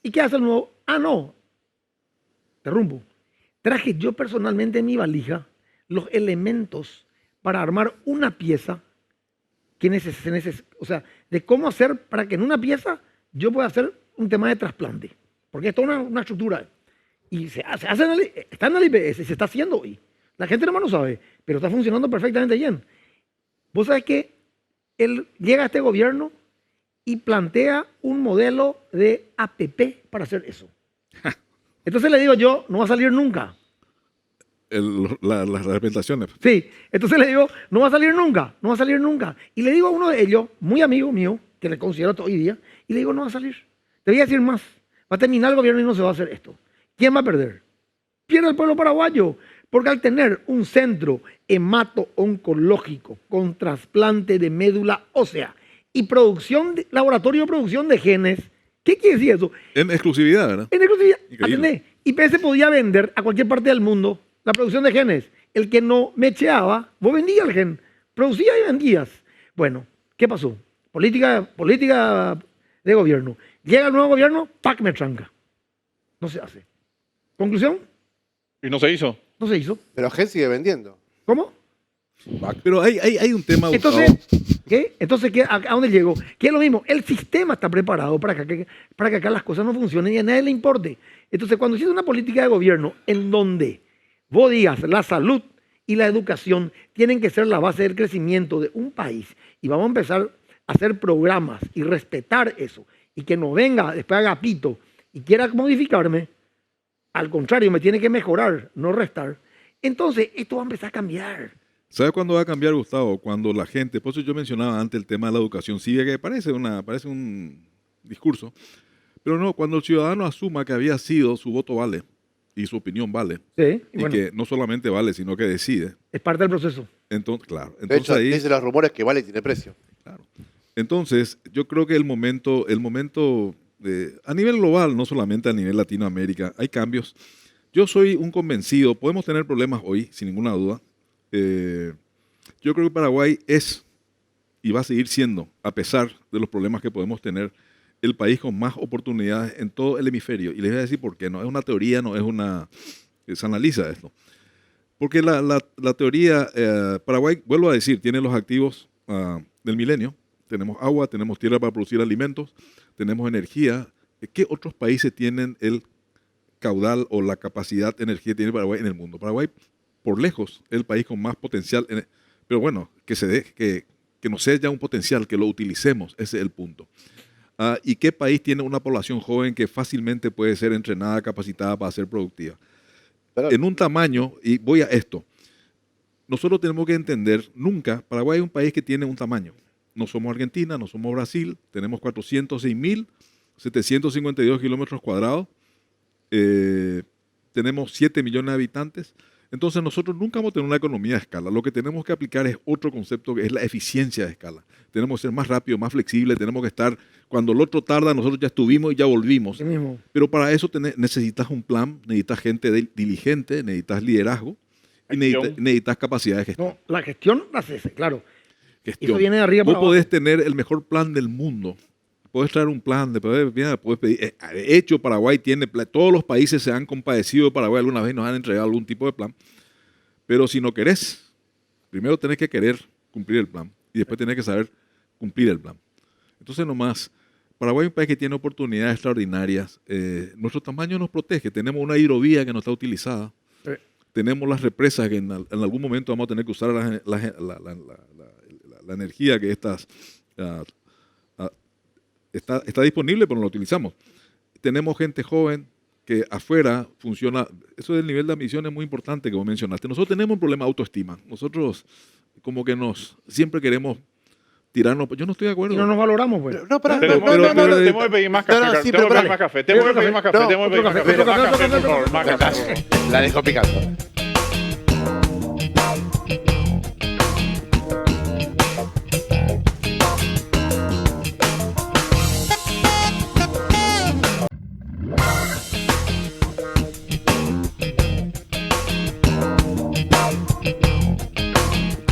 ¿Y qué hace el nuevo? Ah, no, interrumpo. Traje yo personalmente en mi valija los elementos para armar una pieza que o sea, de cómo hacer para que en una pieza yo pueda hacer un tema de trasplante. Porque esto es una estructura. Y está en el IPS, se está haciendo hoy. La gente no sabe, pero está funcionando perfectamente bien. Vos sabés que él llega a este gobierno y plantea un modelo de APP para hacer eso. Entonces le digo yo, no va a salir nunca. Las reglamentaciones. Sí, entonces le digo, no va a salir nunca, no va a salir nunca. Y le digo a uno de ellos, muy amigo mío, que le considero todo hoy día, y le digo, no va a salir. Te voy a decir más, va a terminar el gobierno y no se va a hacer esto. ¿Quién va a perder? Pierde el pueblo paraguayo, porque al tener un centro hemato-oncológico con trasplante de médula ósea y laboratorio de producción de genes, ¿qué quiere decir eso? En exclusividad, ¿verdad? En exclusividad, Increíble. atendé. IPS podía vender a cualquier parte del mundo la producción de genes. El que no mecheaba, vos vendías el gen, producías y vendías. Bueno, ¿qué pasó? Política de gobierno. Llega el nuevo gobierno, ¡pac! Me tranca. No se hace. ¿Conclusión? Y no se hizo. No se hizo. Pero Gen sigue vendiendo. ¿Cómo? Pero hay un tema, Gustavo. Entonces, ¿qué? Entonces, ¿a dónde llego? Que es lo mismo. El sistema está preparado para que acá las cosas no funcionen y a nadie le importe. Entonces, cuando existe una política de gobierno en donde vos digas la salud y la educación tienen que ser la base del crecimiento de un país y vamos a empezar a hacer programas y respetar eso y que no venga después haga pito y quiera modificarme, al contrario, me tiene que mejorar, no restar. Entonces, esto va a empezar a cambiar. ¿Sabes cuándo va a cambiar, Gustavo? Cuando la gente, por eso yo mencionaba antes el tema de la educación cívica, que parece un discurso, pero no, cuando el ciudadano asuma que había sido, su voto vale y su opinión vale, Sí, y bueno, que no solamente vale, sino que decide. es parte del proceso. Entonces, claro. De Entonces hecho, ahí, dicen los rumores que vale y tiene precio. claro. Entonces, yo creo que el momento a nivel global, no solamente a nivel Latinoamérica, hay cambios. Yo soy un convencido, podemos tener problemas hoy, sin ninguna duda. Yo creo que Paraguay es y va a seguir siendo, a pesar de los problemas que podemos tener, el país con más oportunidades en todo el hemisferio. Y les voy a decir por qué. No es una teoría, no es una... Se analiza esto. Porque la teoría, Paraguay, vuelvo a decir, tiene los activos del milenio. Tenemos agua, tenemos tierra para producir alimentos, tenemos energía. ¿Qué otros países tienen el caudal o la capacidad de energía que tiene Paraguay en el mundo? Paraguay, por lejos, es el país con más potencial. Pero bueno, que no sea ya un potencial, que lo utilicemos, ese es el punto. ¿Y qué país tiene una población joven que fácilmente puede ser entrenada, capacitada para ser productiva? Pero, En un tamaño, y voy a esto, nosotros tenemos que entender, nunca, Paraguay es un país que tiene un tamaño. No somos Argentina, no somos Brasil, tenemos 406.752 kilómetros cuadrados, tenemos 7 millones de habitantes. Entonces nosotros nunca vamos a tener una economía de escala. Lo que tenemos que aplicar es otro concepto que es la eficiencia de escala. Tenemos que ser más rápido, más flexible, tenemos que estar, cuando el otro tarda, nosotros ya estuvimos y ya volvimos. Sí mismo. Pero para eso necesitas un plan, necesitas gente diligente, necesitas liderazgo y Gestión. necesitas capacidad de gestión. No, la gestión la hace, claro. Gestión. Eso viene de arriba Vos para podés abajo. tener el mejor plan del mundo. Podés traer un plan, podés pedir. De hecho, Paraguay tiene, todos los países se han compadecido de Paraguay alguna vez, nos han entregado algún tipo de plan. Pero si no querés, primero tenés que querer cumplir el plan. y después tenés que saber cumplir el plan. Entonces, nomás, Paraguay es un país que tiene oportunidades extraordinarias. Nuestro tamaño nos protege. Tenemos una hidrovía que no está utilizada. Tenemos las represas que en algún momento vamos a tener que usar la energía que está disponible, pero no la utilizamos. Tenemos gente joven que afuera funciona. Eso del nivel de admisión es muy importante, como mencionaste. Nosotros tenemos un problema de autoestima. Nosotros como que siempre queremos tirarnos. Yo no estoy de acuerdo. Y no nos valoramos, pues. No, pará, Tenemos que pedir más café. No, no, sí, Tenemos que pero pedir más café. Tenemos que pedir más café. No, Tenemos que pedir más café. otro Más café, café, otro por favor. Más café, por favor. La dejo picando.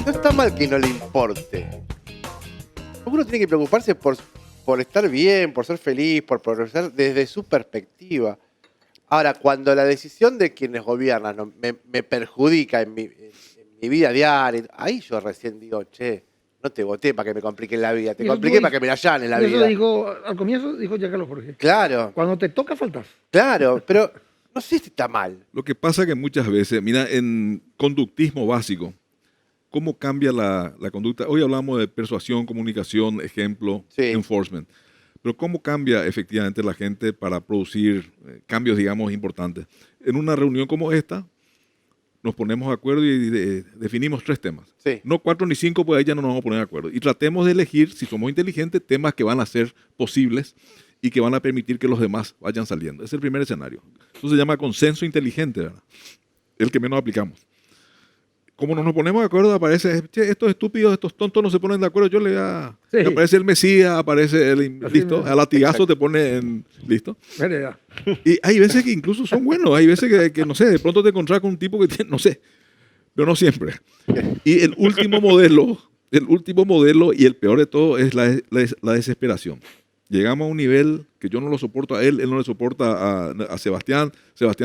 No está mal que no le importe. Uno tiene que preocuparse por estar bien, por ser feliz, por progresar desde su perspectiva. Ahora, cuando la decisión de quienes gobiernan me perjudica en mi vida diaria, ahí yo recién digo, che, no te voté para que me compliquen la vida, te Y eso compliqué tú para que me la allanen la Y eso vida. dijo, al comienzo dijo Giancarlo Jorge. Claro, Cuando te toca, faltas. claro, pero no sé si está mal. Lo que pasa que muchas veces, mira, en conductismo básico, ¿cómo cambia la conducta? Hoy hablamos de persuasión, comunicación, ejemplo, Sí. enforcement. Pero ¿cómo cambia efectivamente la gente para producir cambios, digamos, importantes? En una reunión como esta, nos ponemos de acuerdo y definimos 3 temas. Sí. No 4 ni 5, pues ahí ya no nos vamos a poner de acuerdo. Y tratemos de elegir, si somos inteligentes, temas que van a ser posibles y que van a permitir que los demás vayan saliendo. Ese es el primer escenario. Eso se llama consenso inteligente, ¿verdad? El que menos aplicamos. Como no nos ponemos de acuerdo, aparece, che, estos estúpidos, estos tontos no se ponen de acuerdo, yo Sí. aparece el Mesías, aparece listo, a latigazo te pone en, listo. Mire, ya. Y hay veces que incluso son buenos, hay veces que no sé, de pronto te encontrás con un tipo que tiene, no sé, pero no siempre. Y el último modelo y el peor de todo es la desesperación. Llegamos a un nivel que yo no lo soporto a él no le soporta a Sebastián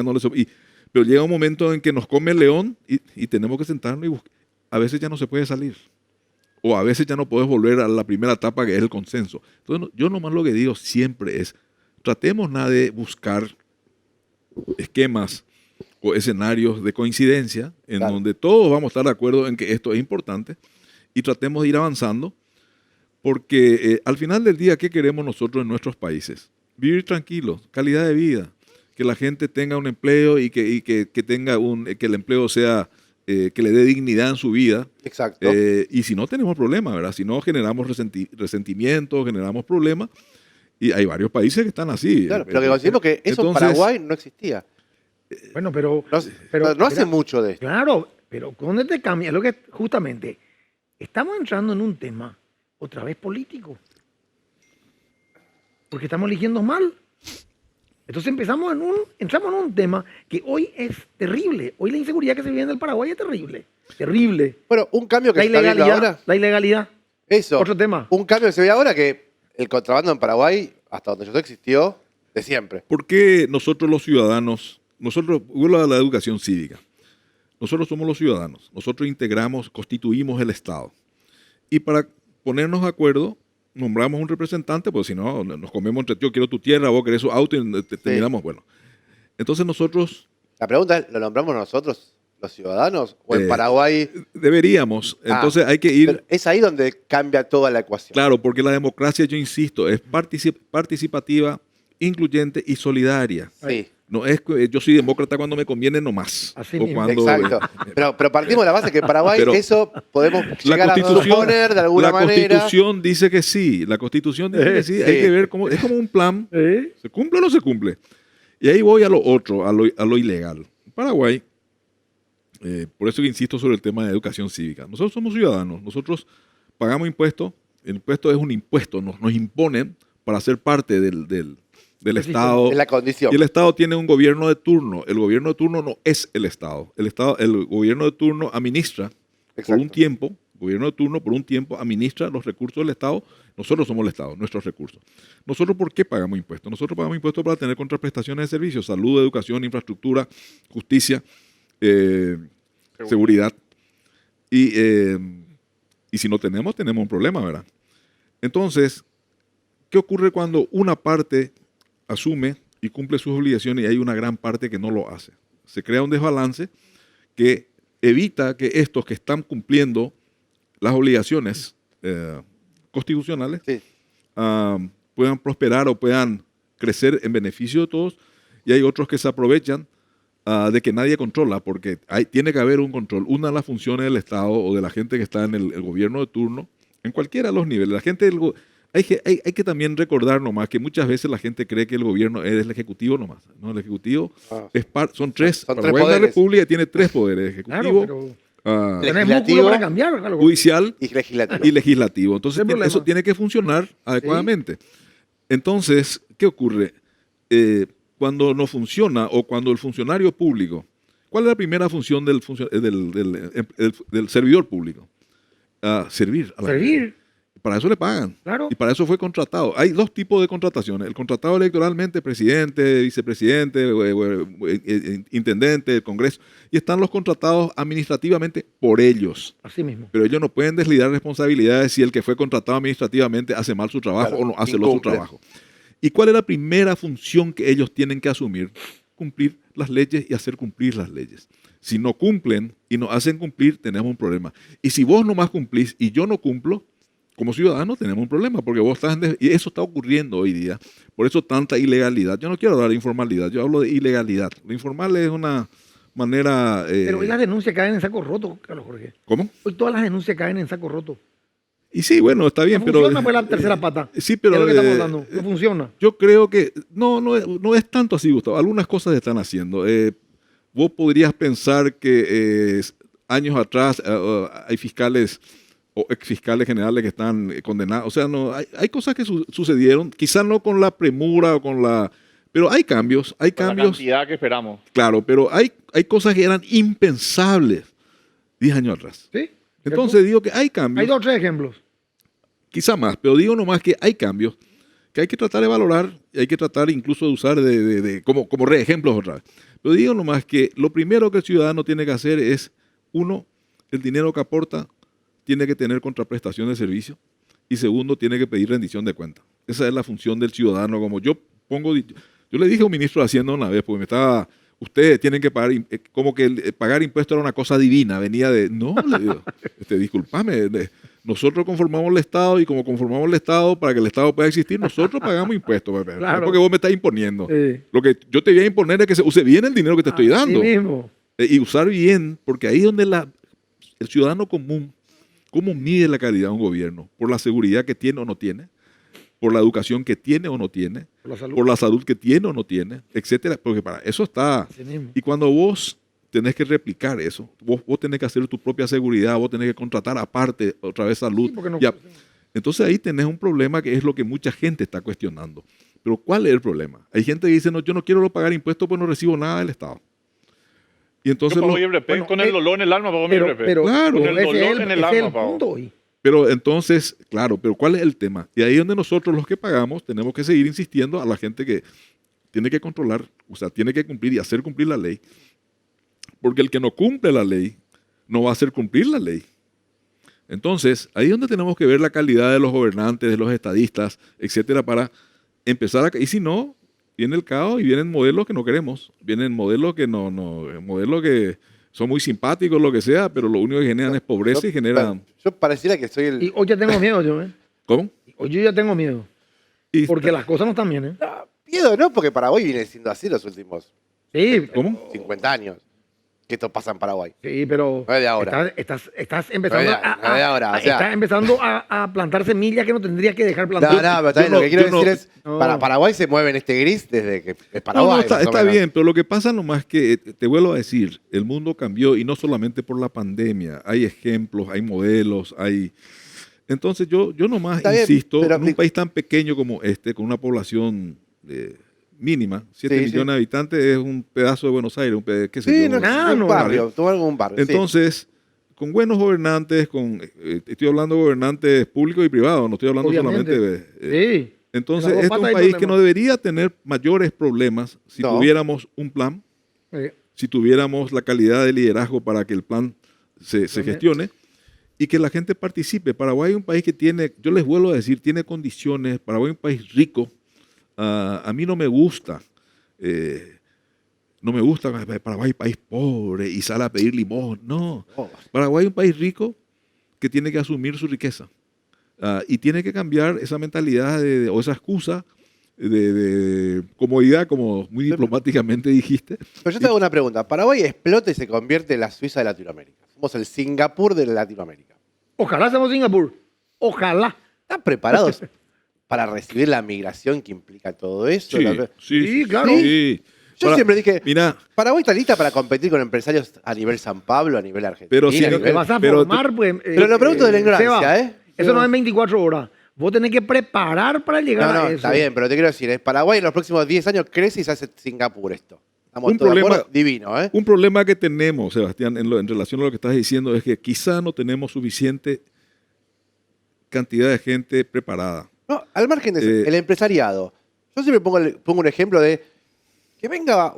no le soporta. Pero llega un momento en que nos come el león y tenemos que sentarnos y buscar. A veces ya no se puede salir. O a veces ya no puedes volver a la primera etapa que es el consenso. Entonces, yo nomás lo que digo siempre es, tratemos nada de buscar esquemas o escenarios de coincidencia en Claro. donde todos vamos a estar de acuerdo en que esto es importante y tratemos de ir avanzando porque al final del día, ¿qué queremos nosotros en nuestros países? Vivir tranquilos, calidad de vida, que la gente tenga un empleo y que el empleo sea, que le dé dignidad en su vida. Exacto. Y si no, tenemos problemas, ¿verdad? Si no, generamos resentimiento, generamos problemas. Y hay varios países que están así. Claro, pero que consideramos que eso en Entonces, Paraguay no existía. Bueno, pero No hace mira, mucho de esto. Claro, pero cuando te cambia, lo que justamente estamos entrando en un tema otra vez político. Porque estamos eligiendo mal. Entonces entramos en un tema que hoy es terrible. Hoy la inseguridad que se vive en el Paraguay es terrible. Terrible. Bueno, un cambio que La se está viendo ilegalidad. ahora. La ilegalidad. Eso. Otro tema. Un cambio que se ve ahora que el contrabando en Paraguay, hasta donde yo sé, existió de siempre. ¿por qué nosotros los ciudadanos, vuelvo a la educación cívica, nosotros somos los ciudadanos, nosotros integramos, constituimos el Estado. Y para ponernos de acuerdo, nombramos un representante, porque si no, nos comemos entre yo quiero tu tierra, vos querés su auto y terminamos, bueno. Entonces nosotros La pregunta es, ¿lo nombramos nosotros, los ciudadanos? ¿O en Paraguay? deberíamos, entonces hay que ir... Pero es ahí donde cambia toda la ecuación. Claro, porque la democracia, yo insisto, es participativa, incluyente y solidaria. Sí, No es que yo soy demócrata cuando me conviene nomás. Así o mismo. cuando, exacto. Pero partimos de la base que en Paraguay Pero eso podemos la llegar a suponer de alguna la manera. Constitución dice que sí. La Constitución dice que sí. Sí. Hay que ver cómo. Es como un plan. ¿Eh? ¿Se cumple o no se cumple? Y ahí voy a lo otro, a lo ilegal. En Paraguay, por eso que insisto sobre el tema de educación cívica. Nosotros somos ciudadanos. Nosotros pagamos impuestos. El impuesto es un impuesto. Nos imponen para ser parte del Estado. Es la condición. Y el Estado tiene un gobierno de turno. El gobierno de turno no es el Estado. El gobierno de turno administra por un Exacto. tiempo, gobierno de turno por un tiempo administra los recursos del Estado. Nosotros somos el Estado, nuestros recursos. ¿Nosotros por qué pagamos impuestos? Nosotros pagamos impuestos para tener contraprestaciones de servicios, salud, educación, infraestructura, justicia, seguridad. Y Y si no tenemos, tenemos un problema, ¿verdad? Entonces, ¿qué ocurre cuando una parte asume y cumple sus obligaciones y hay una gran parte que no lo hace? Se crea un desbalance que evita que estos que están cumpliendo las obligaciones constitucionales Sí. puedan prosperar o puedan crecer en beneficio de todos, y hay otros que se aprovechan de que nadie controla, porque tiene que haber un control. Una de las funciones del Estado o de la gente que está en el gobierno de turno, en cualquiera de los niveles, la gente hay que también recordar nomás que muchas veces la gente cree que el gobierno es el ejecutivo nomás. ¿No? El ejecutivo son tres. Son Paraguay tres es una poderes. república tiene tres poderes: ejecutivo, Claro, pero tenés Legislativo músculo para cambiar. Claro. judicial y legislativo. y legislativo. Entonces, Ese es el problema. eso tiene que funcionar adecuadamente. Entonces, ¿qué ocurre? Cuando no funciona o cuando el funcionario público, ¿cuál es la primera función del servidor público? Servir a la gente. Servir. Para eso le pagan. Claro. Y para eso fue contratado. Hay dos tipos de contrataciones. El contratado electoralmente, presidente, vicepresidente, intendente del Congreso. Y están los contratados administrativamente por ellos. Así mismo. Pero ellos no pueden deslindar responsabilidades si el que fue contratado administrativamente hace mal su trabajo Claro, o no hace su incumple. trabajo. ¿Y cuál es la primera función que ellos tienen que asumir? Cumplir las leyes y hacer cumplir las leyes. Si no cumplen y nos hacen cumplir, tenemos un problema. Y si vos nomás cumplís y yo no cumplo, como ciudadanos tenemos un problema, porque vos estás y eso está ocurriendo hoy día. Por eso tanta ilegalidad. Yo no quiero hablar de informalidad, yo hablo de ilegalidad. Lo informal es una manera... Pero hoy las denuncias caen en saco roto, Carlos Jorge. ¿Cómo? Hoy todas las denuncias caen en saco roto. Y sí, bueno, está bien, No pero... funciona pues la tercera pata. Sí, pero... Es lo que estamos hablando. No funciona. Yo creo que no es tanto así, Gustavo. Algunas cosas se están haciendo. Vos podrías pensar que años atrás hay fiscales o exfiscales generales que están condenados. O sea, no hay cosas que sucedieron, quizás no con la premura o con la... Pero hay cambios, La cantidad que esperamos. claro, pero hay cosas que eran impensables 10 años atrás. ¿Sí? Entonces digo que hay Hay cambios, 2 o 3 ejemplos. quizá más, pero digo nomás que hay cambios que hay que tratar de valorar y hay que tratar incluso de usar como ejemplos otra vez. Pero digo nomás que lo primero que el ciudadano tiene que hacer es, uno, el dinero que aporta tiene que tener contraprestación de servicio, y segundo, tiene que pedir rendición de cuentas. Esa es la función del ciudadano. Como yo le dije a un ministro de Hacienda una vez, porque ustedes tienen que pagar, como que pagar impuestos era una cosa divina, venía de, no, le digo, disculpame, nosotros conformamos el Estado, y como conformamos el Estado, para que el Estado pueda existir, nosotros pagamos impuestos, Pepe. Claro. No porque vos me estás imponiendo. Sí. Lo que yo te voy a imponer es que se use bien el dinero que te estoy dando. Así mismo. Y usar bien, porque ahí es donde el ciudadano común, ¿cómo mide la calidad de un gobierno? Por la seguridad que tiene o no tiene, por la educación que tiene o no tiene, Por la salud. por la salud que tiene o no tiene, etcétera. Porque para eso está. Así mismo. Y cuando vos tenés que replicar eso, vos tenés que hacer tu propia seguridad, vos tenés que contratar aparte otra vez salud. Sí, porque no- Entonces ahí tenés un problema que es lo que mucha gente está cuestionando. Pero ¿cuál es el problema? Hay gente que dice, no, yo no quiero pagar impuestos porque no recibo nada del Estado. Y entonces Yo pago lo- IRP, bueno, con el dolor en el alma pago mi Pero, IRP. Claro. Con el ese dolor es en el ese es alma pago. punto hoy. Pero entonces, claro, pero ¿cuál es el tema? Y ahí es donde nosotros los que pagamos tenemos que seguir insistiendo a la gente que tiene que controlar, o sea, tiene que cumplir y hacer cumplir la ley. Porque el que no cumple la ley no va a hacer cumplir la ley. Entonces, ahí es donde tenemos que ver la calidad de los gobernantes, de los estadistas, etcétera, para empezar a... Y si no, viene el caos y vienen modelos que no queremos. Vienen modelos que modelos que son muy simpáticos, lo que sea, pero lo único que generan es pobreza y generan... Yo pareciera que soy Y hoy ya tengo miedo yo, ¿eh? ¿Cómo? Hoy yo ya tengo miedo. Y- Porque las cosas no están bien, ¿eh? Miedo, ¿no? Porque Paraguay viene siendo así los últimos Sí. ¿Cómo? 50 años. Que esto pasa en Paraguay. Sí, pero No es de ahora. estás empezando No es de ahora, o sea. estás empezando a plantar semillas que no tendrías que dejar No, plantar. no, pero también yo lo que quiero no- decir es, no. para Paraguay se mueve en este gris desde que es Paraguay. No, más o está menos. bien, pero lo que pasa nomás que, te vuelvo a decir, el mundo cambió y no solamente por la pandemia. Hay ejemplos, hay modelos, hay... Entonces yo nomás Está bien, insisto, pero en un país tan pequeño como este, con una población mínima, 7 Sí, millones de habitantes, es un pedazo de Buenos Aires, qué sé Sí, yo. no, nada, un no, barrio, tú algo un barrio. sí. Entonces, con buenos gobernantes, estoy hablando de gobernantes públicos y privados, no estoy hablando Obviamente. solamente de... Sí. Entonces, Las dos este es un patas hay país que problemas. no debería tener mayores problemas si No. tuviéramos un plan, si tuviéramos la calidad de liderazgo para que el plan se gestione. y que la gente participe. Paraguay es un país que tiene, yo les vuelvo a decir, tiene condiciones. Paraguay es un país rico. A mí no me gusta. No me gusta Paraguay, país pobre y sale a pedir limón. No. Paraguay es un país rico que tiene que asumir su riqueza. Y tiene que cambiar esa mentalidad o esa excusa de comodidad, como muy diplomáticamente dijiste. Pero yo te hago una pregunta. Paraguay explota y se convierte en la Suiza de Latinoamérica. Somos el Singapur de Latinoamérica. Ojalá seamos Singapur. Ojalá. ¿Están preparados para recibir la migración que implica todo eso? Sí, claro. Sí. Yo siempre dije, mira, Paraguay está lista para competir con empresarios a nivel San Pablo, a nivel Argentina. Pero si a no Te nivel- vas a pero formar, pues. pero lo pregunto de la ignorancia, Seba, ¿eh? Eso no es 24 horas. Vos tenés que preparar para llegar No, a eso. está bien, pero te quiero decir, es Paraguay en los próximos 10 años crece y se hace Singapur esto. Estamos Un todos de problema- acuerdo, divino, ¿eh? un problema que tenemos, Sebastián, en relación a lo que estás diciendo, es que quizá no tenemos suficiente cantidad de gente preparada. No, al margen de eso, Eh, el empresariado. Yo siempre pongo un ejemplo de que venga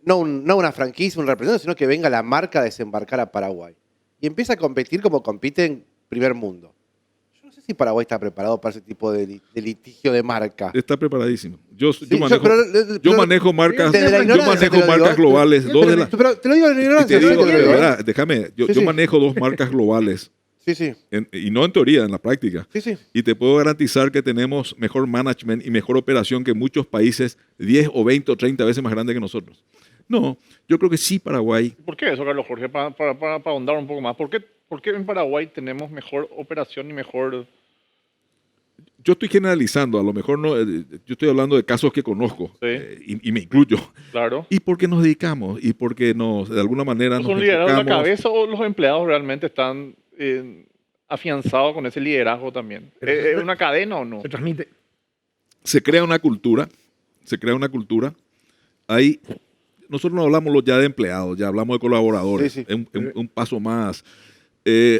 no una franquicia, un representante, sino que venga la marca a desembarcar a Paraguay y empieza a competir como compite en primer mundo. Yo no sé si Paraguay está preparado para ese tipo de litigio de marca. Está preparadísimo. Yo Sí, manejo, pero- manejo marcas, desde la yo ignorancia manejo te lo digo, marcas ¿eh? globales. Dos de las, Pero te lo digo en y ignorancia. te digo, yo te lo digo, ¿eh? ¿verdad? Déjame, yo Sí. manejo dos marcas globales, Sí, sí. y no en teoría, en la práctica. Sí, sí. Y te puedo garantizar que tenemos mejor management y mejor operación que muchos países 10 o 20 o 30 veces más grandes que nosotros. No, yo creo que sí Paraguay. ¿Por qué eso, Carlos Jorge? Para ahondar un poco más. ¿Por qué en Paraguay tenemos mejor operación y mejor... Yo estoy generalizando, a lo mejor no, yo estoy hablando de casos que conozco, Sí. y me incluyo. Claro. Y porque nos dedicamos, y porque de alguna manera nos ¿Son liderados de la enfocamos. cabeza o los empleados realmente están afianzados con ese liderazgo también? ¿Es una cadena o no? Se transmite. Se crea una cultura, Ahí, nosotros no hablamos ya de empleados, ya hablamos de colaboradores, Sí, sí. Es un paso más.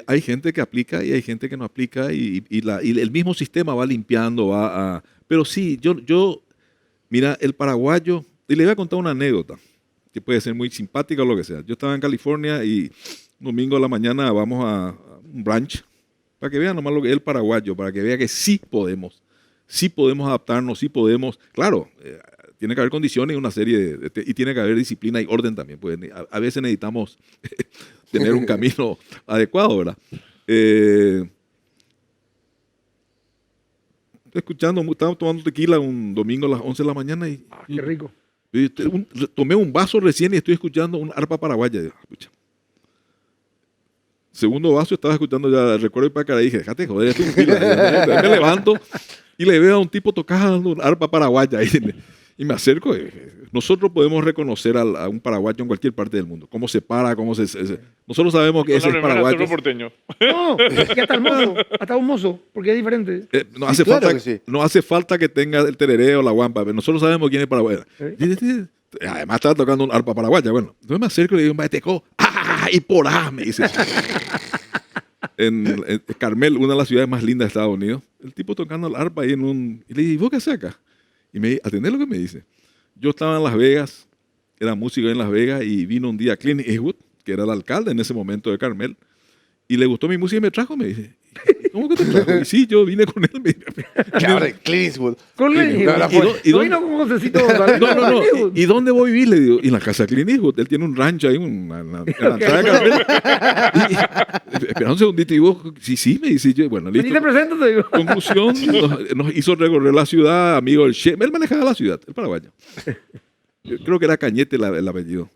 Hay gente que aplica y hay gente que no aplica y el mismo sistema va limpiando, pero sí, mira, el paraguayo, y le voy a contar una anécdota que puede ser muy simpática o lo que sea. Yo estaba en California y un domingo a la mañana vamos a un brunch para que vean nomás lo que es el paraguayo, para que vea que sí podemos adaptarnos, sí podemos, claro, tiene que haber condiciones y una serie y tiene que haber disciplina y orden también. Pues, a veces necesitamos tener un camino adecuado, ¿verdad? Estaba tomando tequila un domingo a las 11 de la mañana y Qué rico. tomé un vaso recién y estoy escuchando un arpa paraguaya. Digo, escucha. Segundo vaso estaba escuchando ya Recuerdo y Pácara y dije, déjate joder, esto es un pila. Me levanto y le veo a un tipo tocando un arpa paraguaya y me acerco. Nosotros podemos reconocer a un paraguayo en cualquier parte del mundo. Cómo se para, nosotros sabemos que ese es paraguayo. porteño. No, ya está el mozo. Hasta un mozo, porque es diferente. No, Sí, hace claro falta, que sí. no hace falta que tenga el tereré o la guampa, pero nosotros sabemos quién es paraguayo. Además estaba tocando un arpa paraguaya. Bueno, entonces me acerco y le digo, Maeteco, y por ahí, me dice. en Carmel, una de las ciudades más lindas de Estados Unidos, el tipo tocando el arpa ahí y le dije, ¿y vos qué haces acá? Y me atendé lo que me dice. Yo estaba en Las Vegas, era músico en Las Vegas, y vino un día Clint Eastwood, que era el alcalde en ese momento de Carmel, y le gustó mi música y me trajo, me dice. ¿Cómo que te trajo? Y sí, yo vine con él. Claro, Clint Eastwood. Con Clint Eastwood. Eastwood. ¿Y ¿No dónde- vino con Josecito? No. ¿Y dónde voy a vivir? Le digo, y en la casa de Clint Eastwood. Él tiene un rancho ahí, en la entrada de Carmel. Espera un segundito. Y vos, sí, me dice yo. Bueno, Vení, listo. te presento, te digo. Conclusión, nos hizo recorrer la ciudad, amigo del chef. Él manejaba la ciudad, el paraguayo. Yo creo que era Cañete el apellido.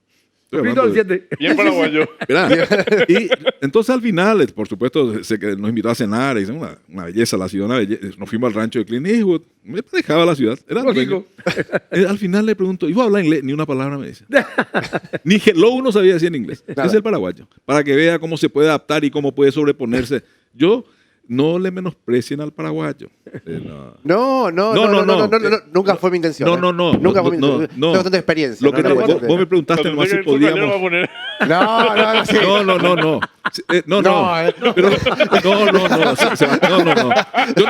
Estoy Grito hablando al de- 7. Bien paraguayo. ¿verdad? Y entonces al final, por supuesto, nos invitó a cenar, y una belleza la ciudad, una belleza. Nos fuimos al rancho de Clint Eastwood, me manejaba la ciudad. Era Lógico. Al final le pregunto, ¿y vos hablas inglés? Ni una palabra me dice. Ni hello no sabía decir en inglés. Nada. Es el paraguayo. Para que vea cómo se puede adaptar y cómo puede sobreponerse. Yo, no le menosprecien al paraguayo. No, nunca fue mi intención. No. Nunca fue mi No. intención. Tengo tanta experiencia. Lo que vos me preguntaste nomás si podíamos. No, sí. No. No. Pero, no. Yo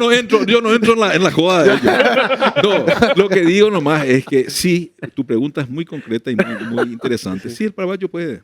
no entro en la joda de ellos. No, lo que digo nomás es que sí, tu pregunta es muy concreta y muy interesante. Sí, el paraguayo puede.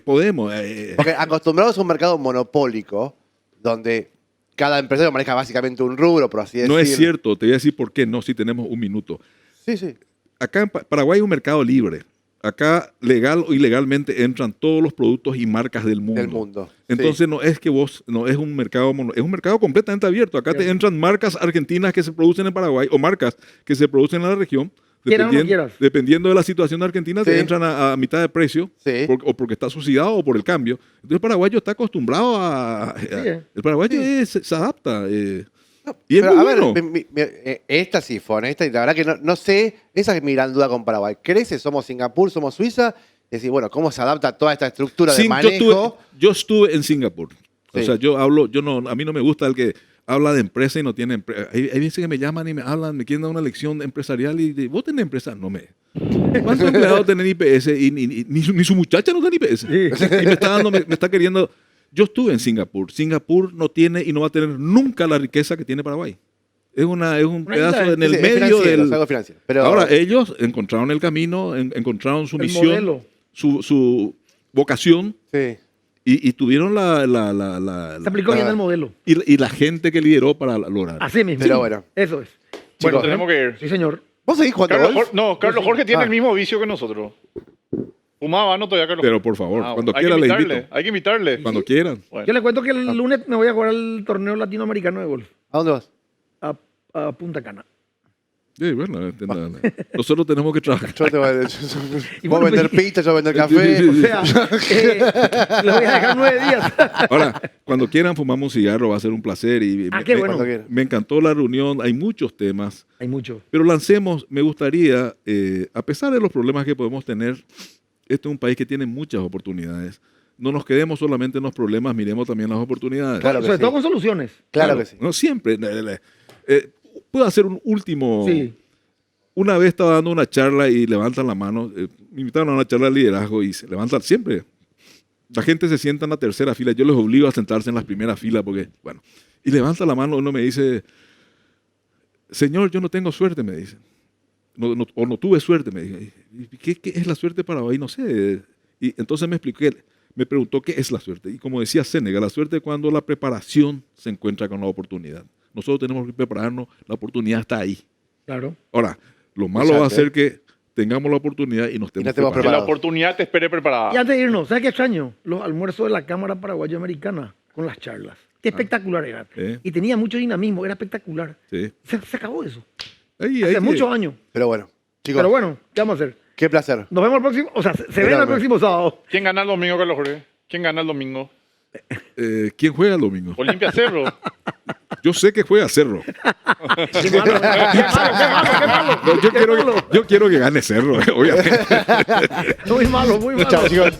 Podemos. Porque acostumbrados a un mercado monopólico, donde cada empresario maneja básicamente un rubro, por así decirlo. No es cierto, te voy a decir por qué no, si tenemos un minuto. Sí, sí. Acá en Paraguay hay un mercado libre. Acá, legal o ilegalmente, entran todos los productos y marcas del mundo. Del mundo. Entonces, no es que no es un mercado, es un mercado completamente abierto. Acá te entran marcas argentinas que se producen en Paraguay o marcas que se producen en la región. Quieras o no quieras. Dependiendo de la situación de Argentina, te Sí. entran a mitad de precio, Sí. o porque está subsidiado o por el cambio. Entonces, el paraguayo está acostumbrado el paraguayo se adapta. Y es Pero, muy a ver, bueno. esta sí fue honesta y la verdad que no sé, esa es mi gran duda con Paraguay. ¿Crece? ¿Somos Singapur? ¿Somos Suiza? Es decir, bueno, ¿cómo se adapta toda esta estructura de Sí, manejo? yo estuve en Singapur. O Sí. sea, a mí no me gusta el que habla de empresa y no tiene empresa. Hay veces que me llaman y me hablan, me quieren dar una lección empresarial y vos tenés empresa. No me. ¿Cuántos empleados tenés IPS? Y ni su muchacha no tiene IPS. Y me está queriendo. Yo estuve en Singapur. Singapur no tiene y no va a tener nunca la riqueza que tiene Paraguay. Es un pedazo isla. en el Sí, es medio financiero, del. es algo financiero. Pero, Ahora, ellos encontraron el camino, encontraron su El misión, modelo. su vocación sí. y tuvieron Se aplicó bien el modelo. y la gente que lideró para lograr. Así mismo. Pero bueno. Eso es. Chicos, tenemos que ir. Sí, señor. ¿Vos seguís jugando golf? Carlos Jorge tiene Ah. el mismo vicio que nosotros. Fumaba, ¿no? Todavía Carlos Pero Jorge. por favor, cuando hay que quiera le invitarle, invito. Hay que invitarle. Cuando quieran. Bueno. Yo le cuento que el lunes me voy a jugar al torneo latinoamericano de golf. ¿A dónde vas? A Punta Cana. Sí, bueno, nosotros tenemos que trabajar. Yo te voy a, Y vos bueno, vender pues, pizza, yo vender Sí, café. sí, sí. O sea, lo voy a dejar 9 días. Ahora, cuando quieran fumamos un cigarro, va a ser un placer. Y Qué bueno. Cuando quieras. me encantó la reunión, hay muchos temas. Hay mucho. Pero lancemos, me gustaría, a pesar de los problemas que podemos tener, este es un país que tiene muchas oportunidades. No nos quedemos solamente en los problemas, miremos también las oportunidades. Claro que Sobre sí. todo con soluciones. Claro que sí. No siempre. Puedo hacer un último. Sí. Una vez estaba dando una charla y levantan la mano. Me invitaron a una charla de liderazgo y se levantan siempre. La gente se sienta en la tercera fila. Yo les obligo a sentarse en la primera fila porque, bueno. Y levanta la mano, uno me dice, Señor, yo no tengo suerte, me dice. O no tuve suerte, me dice. ¿Qué es la suerte para hoy? No sé. Y entonces me preguntó qué es la suerte. Y como decía Sénega, la suerte es cuando la preparación se encuentra con la oportunidad. Nosotros tenemos que prepararnos, la oportunidad está ahí. Claro. Ahora, lo malo va a ser que tengamos la oportunidad y nos no estemos estemos Que la preparados. oportunidad te espere Y preparada. antes de irnos, ¿sabes qué extraño? Los almuerzos de la Cámara Paraguayo-Americana con las charlas. Qué espectacular era. ¿Eh? Y tenía mucho dinamismo, era espectacular. Sí. Se acabó eso. Ahí Hace que- muchos años. Pero bueno, chicos, Pero bueno, ¿qué vamos a hacer? qué placer. Nos vemos el próximo, o sea, se ven el Enorme. próximo sábado. ¿Quién gana el domingo, Carlos Jorge? ¿Quién gana el domingo? ¿Quién juega el domingo? Olimpia Cerro. Yo sé que juega Cerro. Qué malo, qué malo. No, Qué malo. yo quiero que gane Cerro, obviamente. Muy malo, muy malo. Chao, chicos.